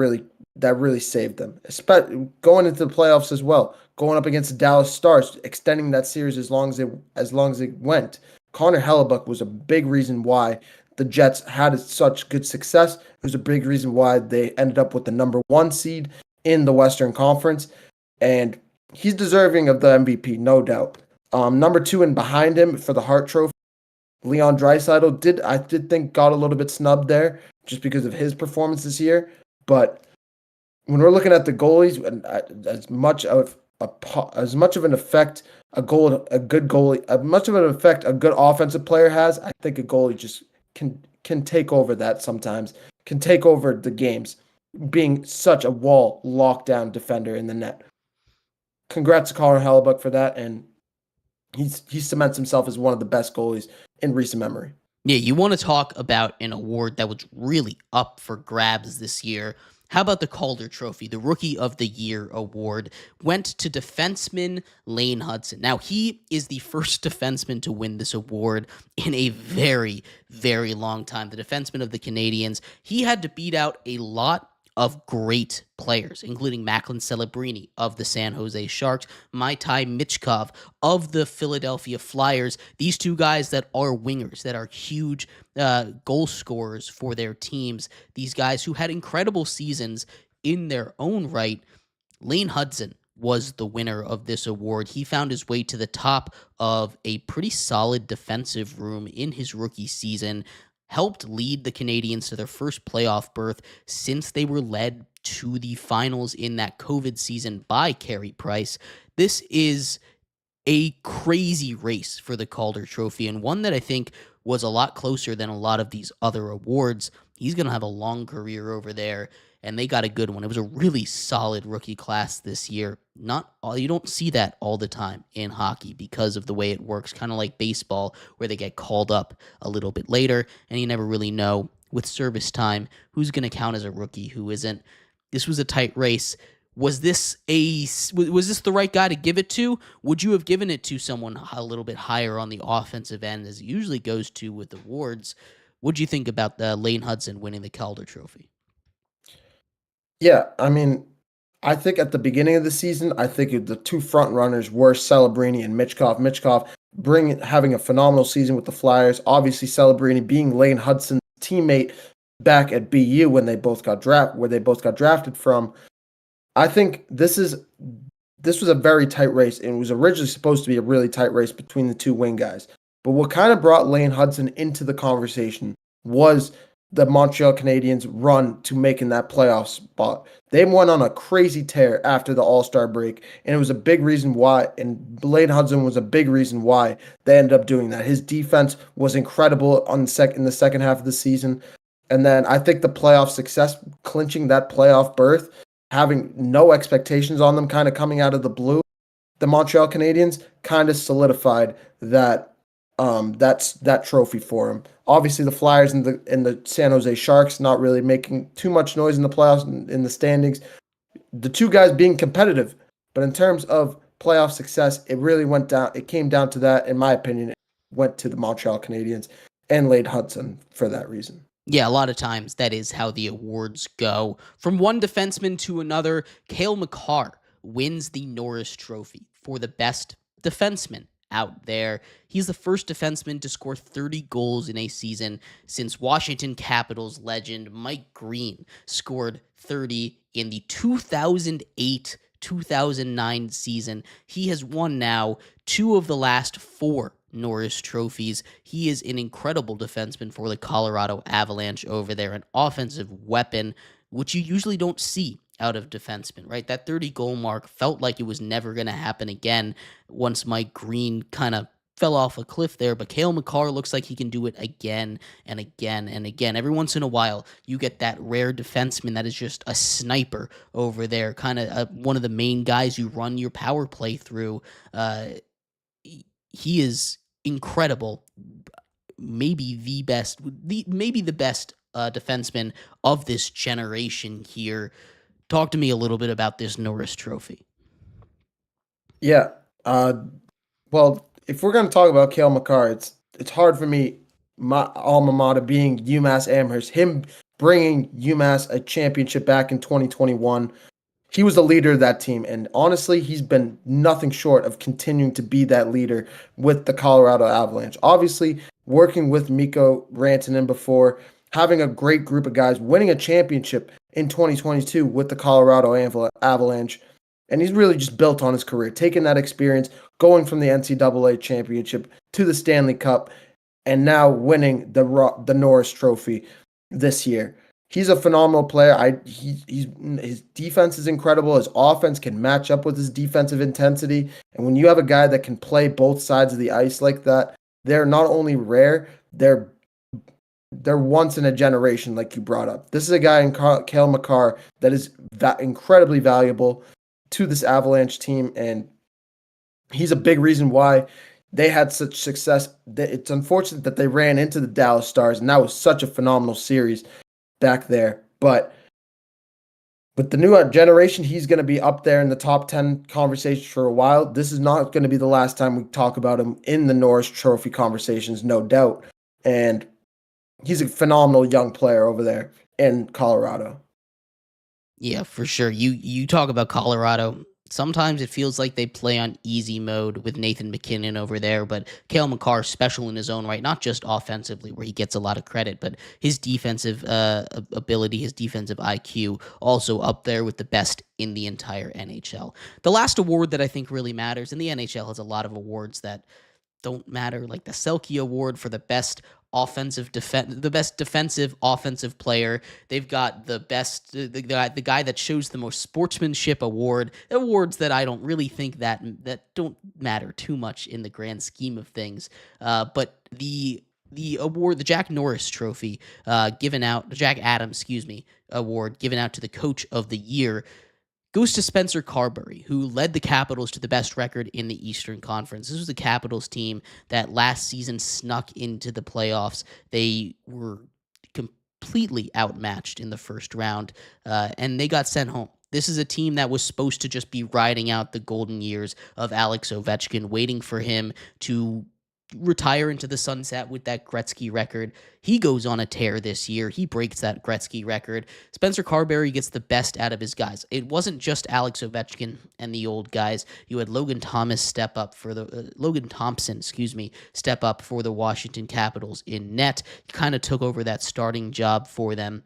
really saved them, especially going into the playoffs as well, going up against the Dallas Stars, extending that series as long as it went. Connor Hellebuyck was a big reason why the Jets had such good success. It was a big reason why they ended up with the number 1 seed in the Western Conference, and he's deserving of the MVP, no doubt. Number 2 and behind him for the Hart Trophy, Leon Draisaitl I did think got a little bit snubbed there just because of his performance this year. But when we're looking at the goalies, as much of an effect a good offensive player has, I think a goalie just can take over that sometimes, can take over the games, being such a wall lockdown defender in the net. Congrats to Connor Hellebuyck for that, and he cements himself as one of the best goalies in recent memory. Yeah, you want to talk about an award that was really up for grabs this year. How about the Calder Trophy? The Rookie of the Year award went to defenseman Lane Hudson. Now, he is the first defenseman to win this award in a very, very long time. The defenseman of the Canadiens. He had to beat out a lot of great players, including Macklin Celebrini of the San Jose Sharks, Maitai Michkov of the Philadelphia Flyers. These 2 guys that are wingers, that are huge goal scorers for their teams. These guys who had incredible seasons in their own right. Lane Hudson was the winner of this award. He found his way to the top of a pretty solid defensive room in his rookie season, helped lead the Canadiens to their first playoff berth since they were led to the finals in that COVID season by Carey Price. This is a crazy race for the Calder Trophy, and one that I think was a lot closer than a lot of these other awards. He's going to have a long career over there, and they got a good one. It was a really solid rookie class this year. You don't see that all the time in hockey because of the way it works, kind of like baseball, where they get called up a little bit later, and you never really know with service time who's going to count as a rookie, who isn't. This was a tight race. Was this the right guy to give it to? Would you have given it to someone a little bit higher on the offensive end, as it usually goes to with awards? What do you think about Lane Hudson winning the Calder Trophy? Yeah, I mean, I think at the beginning of the season, I think the 2 front runners were Celebrini and Michkov. Michkov having a phenomenal season with the Flyers. Obviously, Celebrini being Lane Hudson's teammate back at BU when they both got drafted from. I think this was a very tight race, and it was originally supposed to be a really tight race between the 2 wing guys. But what kind of brought Lane Hudson into the conversation was the Montreal Canadiens' run to making that playoff spot. They went on a crazy tear after the All-Star break, and it was a big reason why, and Lane Hudson was a big reason why they ended up doing that. His defense was incredible in the second half of the season, and then I think the playoff success, clinching that playoff berth, having no expectations on them, kind of coming out of the blue, the Montreal Canadiens kind of solidified that that's that trophy for him. Obviously, the Flyers and the San Jose Sharks not really making too much noise in the playoffs in the standings. The two guys being competitive, but in terms of playoff success, it really went down. It came down to that, in my opinion. It went to the Montreal Canadiens and Lade Hudson for that reason. Yeah, a lot of times that is how the awards go. From one defenseman to another, Cale Makar wins the Norris Trophy for the best defenseman out there. He's the first defenseman to score 30 goals in a season since Washington Capitals legend Mike Green scored 30 in the 2008-2009 season. He has won now 2 of the last 4 Norris trophies. He is an incredible defenseman for the Colorado Avalanche over there, an offensive weapon, which you usually don't see out of defensemen, right? That 30-goal mark felt like it was never going to happen again once Mike Green kind of fell off a cliff there, but Cale Makar looks like he can do it again and again and again. Every once in a while, you get that rare defenseman that is just a sniper over there, kind of one of the main guys you run your power play through. He is incredible, maybe the best defenseman of this generation here. Talk to me a little bit about this Norris Trophy. Yeah. Well, if we're going to talk about Cale Makar, it's hard for me, my alma mater being UMass Amherst, him bringing UMass a championship back in 2021. He was the leader of that team, and honestly, he's been nothing short of continuing to be that leader with the Colorado Avalanche. Obviously, working with Mikko Rantanen before, having a great group of guys, winning a championship in 2022 with the Colorado Avalanche, and he's really just built on his career, taking that experience, going from the NCAA championship to the Stanley Cup, and now winning the Norris Trophy this year. He's a phenomenal player. His defense is incredible. His offense can match up with his defensive intensity. And when you have a guy that can play both sides of the ice like that, they're not only rare, they're once in a generation, like you brought up. This is a guy in Cale Makar that is incredibly valuable to this Avalanche team, and he's a big reason why they had such success. It's unfortunate that they ran into the Dallas Stars, and that was such a phenomenal series back there. But with the new generation, he's going to be up there in the top 10 conversations for a while. This is not going to be the last time we talk about him in the Norris Trophy conversations, no doubt. And he's a phenomenal young player over there in Colorado. Yeah, for sure. You talk about Colorado. Sometimes it feels like they play on easy mode with Nathan MacKinnon over there, but Cale Makar is special in his own right, not just offensively where he gets a lot of credit, but his defensive ability, his defensive IQ, also up there with the best in the entire NHL. The last award that I think really matters, and the NHL has a lot of awards that don't matter, like the Selke Award for the best defensive offensive player. They've got the best, the guy that shows the most sportsmanship award. Awards that I don't really think that don't matter too much in the grand scheme of things. But the award, the Jack Norris Trophy, Jack Adams, award given out to the Coach of the Year, goes to Spencer Carberry, who led the Capitals to the best record in the Eastern Conference. This was the Capitals team that last season snuck into the playoffs. They were completely outmatched in the first round, and they got sent home. This is a team that was supposed to just be riding out the golden years of Alex Ovechkin, waiting for him to retire into the sunset with that Gretzky record. He goes on a tear this year. He breaks that Gretzky record. Spencer Carberry gets the best out of his guys. It wasn't just Alex Ovechkin and the old guys. You had Logan Thompson step up for the Washington Capitals in net. He kind of took over that starting job for them.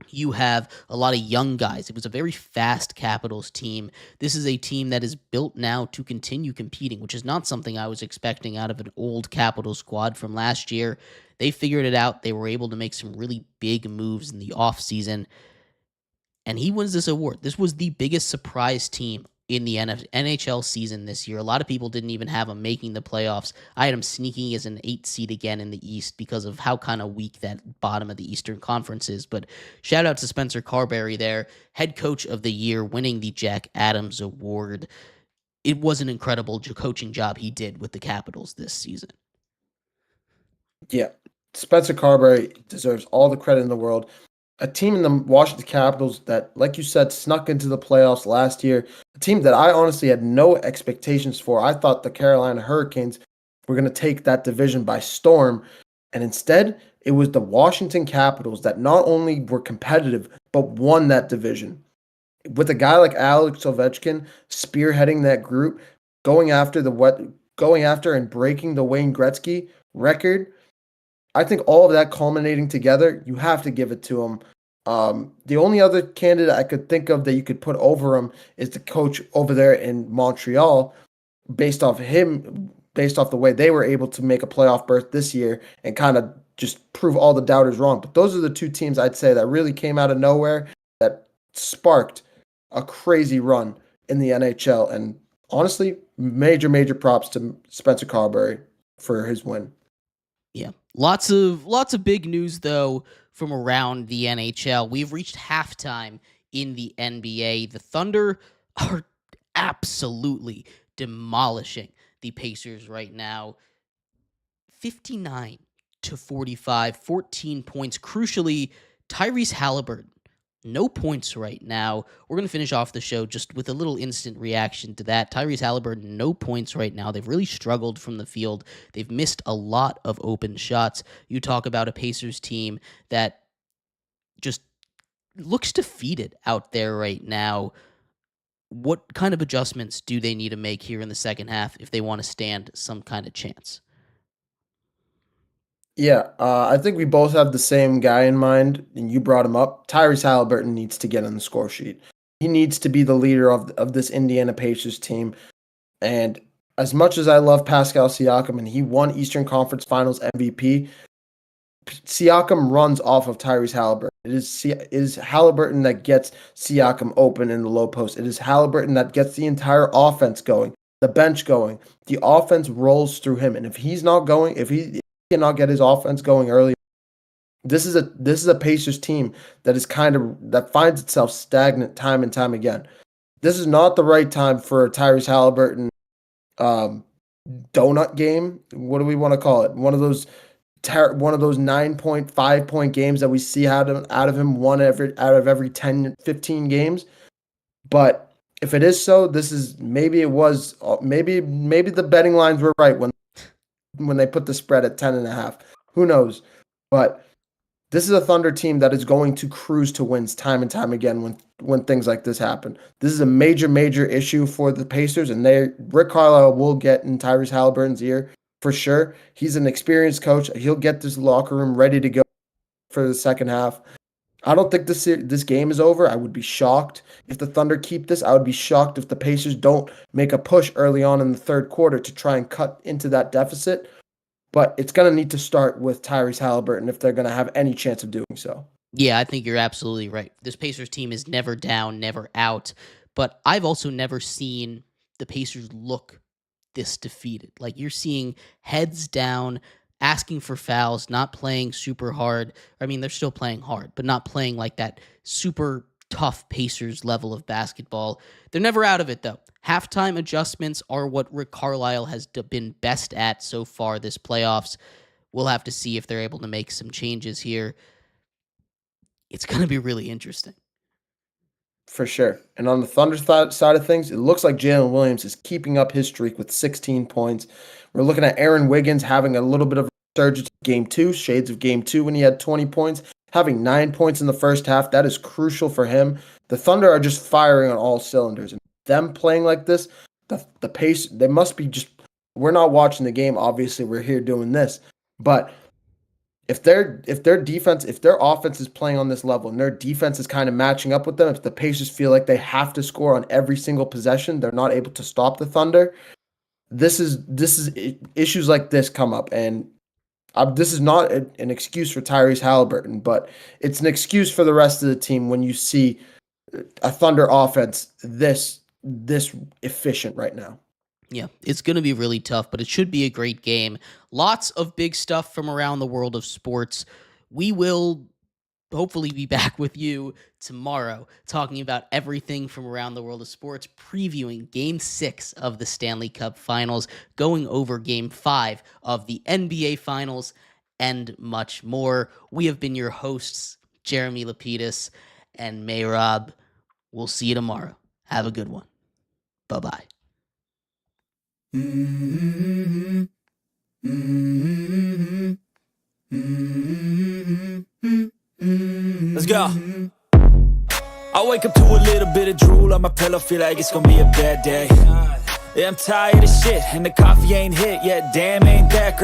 You have a lot of young guys. It was a very fast Capitals team. This is a team that is built now to continue competing, which is not something I was expecting out of an old Capitals squad from last year. They figured it out. They were able to make some really big moves in the offseason, and he wins this award. This was the biggest surprise team in the NHL season this year. A lot of people didn't even have him making the playoffs. I had him sneaking as an 8 seed again in the East because of how kind of weak that bottom of the Eastern Conference is. But shout out to Spencer Carberry there, head coach of the year, winning the Jack Adams Award. It was an incredible coaching job he did with the Capitals this season. Yeah, Spencer Carberry deserves all the credit in the world. A team in the Washington Capitals that, like you said, snuck into the playoffs last year. A team that I honestly had no expectations for. I thought the Carolina Hurricanes were going to take that division by storm. And instead, it was the Washington Capitals that not only were competitive, but won that division. With a guy like Alex Ovechkin spearheading that group, going after and breaking the Wayne Gretzky record, I think all of that culminating together, you have to give it to him. The only other candidate I could think of that you could put over him is the coach over there in Montreal, based off the way they were able to make a playoff berth this year and kind of just prove all the doubters wrong. But those are the two teams I'd say that really came out of nowhere that sparked a crazy run in the NHL. And honestly, major props to Spencer Carberry for his win. Yeah. Lots of big news though from around the NHL. We've reached halftime in the NBA. The Thunder are absolutely demolishing the Pacers right now. 59-45, 14 points. Crucially, Tyrese Halliburton, no points right now. We're going to finish off the show just with a little instant reaction to that. Tyrese Halliburton, no points right now. They've really struggled from the field. They've missed a lot of open shots. You talk about a Pacers team that just looks defeated out there right now. What kind of adjustments do they need to make here in the second half if they want to stand some kind of chance? Yeah, I think we both have the same guy in mind, and you brought him up. Tyrese Halliburton needs to get on the score sheet. He needs to be the leader of this Indiana Pacers team. And as much as I love Pascal Siakam, and he won Eastern Conference Finals MVP, Siakam runs off of Tyrese Halliburton. It is Halliburton that gets Siakam open in the low post. It is Halliburton that gets the entire offense going, the bench going. The offense rolls through him, and if he cannot get his offense going early, this is a Pacers team that finds itself stagnant time and time again. This is not the right time for a Tyrese Halliburton donut game. What do we want to call it? One of those 9.5 point games that we see out of him out of every 10, 15 games. But if it is so, maybe the betting lines were right when they put the spread at 10.5. Who knows? But this is a Thunder team that is going to cruise to wins time and time again when things like this happen. This is a major issue for the Pacers, and Rick Carlisle will get in Tyrese Halliburton's ear for sure. He's an experienced coach. He'll get this locker room ready to go for the second half. I don't think this game is over. I would be shocked if the Thunder keep this. I would be shocked if the Pacers don't make a push early on in the third quarter to try and cut into that deficit. But it's going to need to start with Tyrese Halliburton if they're going to have any chance of doing so. Yeah, I think you're absolutely right. This Pacers team is never down, never out. But I've also never seen the Pacers look this defeated. Like, you're seeing heads down, asking for fouls, not playing super hard. I mean, they're still playing hard, but not playing like that super tough Pacers level of basketball. They're never out of it, though. Halftime adjustments are what Rick Carlisle has been best at so far this playoffs. We'll have to see if they're able to make some changes here. It's going to be really interesting. For sure. And on the Thunder side of things, it looks like Jalen Williams is keeping up his streak with 16 points. We're looking at Aaron Wiggins having a little bit of a resurgence in Game 2, shades of Game 2 when he had 20 points, having 9 points in the first half. That is crucial for him. The Thunder are just firing on all cylinders. And them playing like this, the pace, they must be just, we're not watching the game, obviously, we're here doing this. But if their offense is playing on this level and their defense is kind of matching up with them, if the Pacers feel like they have to score on every single possession, they're not able to stop the Thunder. This is issues like this come up, and this is not an excuse for Tyrese Halliburton, but it's an excuse for the rest of the team when you see a Thunder offense this efficient right now. Yeah, it's going to be really tough, but it should be a great game. Lots of big stuff from around the world of sports. We will hopefully be back with you tomorrow talking about everything from around the world of sports, previewing Game 6 of the Stanley Cup Finals, going over Game 5 of the NBA Finals, and much more. We have been your hosts, Jeremy Lapidus and Mehrob. We'll see you tomorrow. Have a good one. Bye-bye. Let's go. I wake up to a little bit of drool on my pillow, feel like it's gonna be a bad day. Yeah, I'm tired of shit, and the coffee ain't hit yet, damn ain't that great.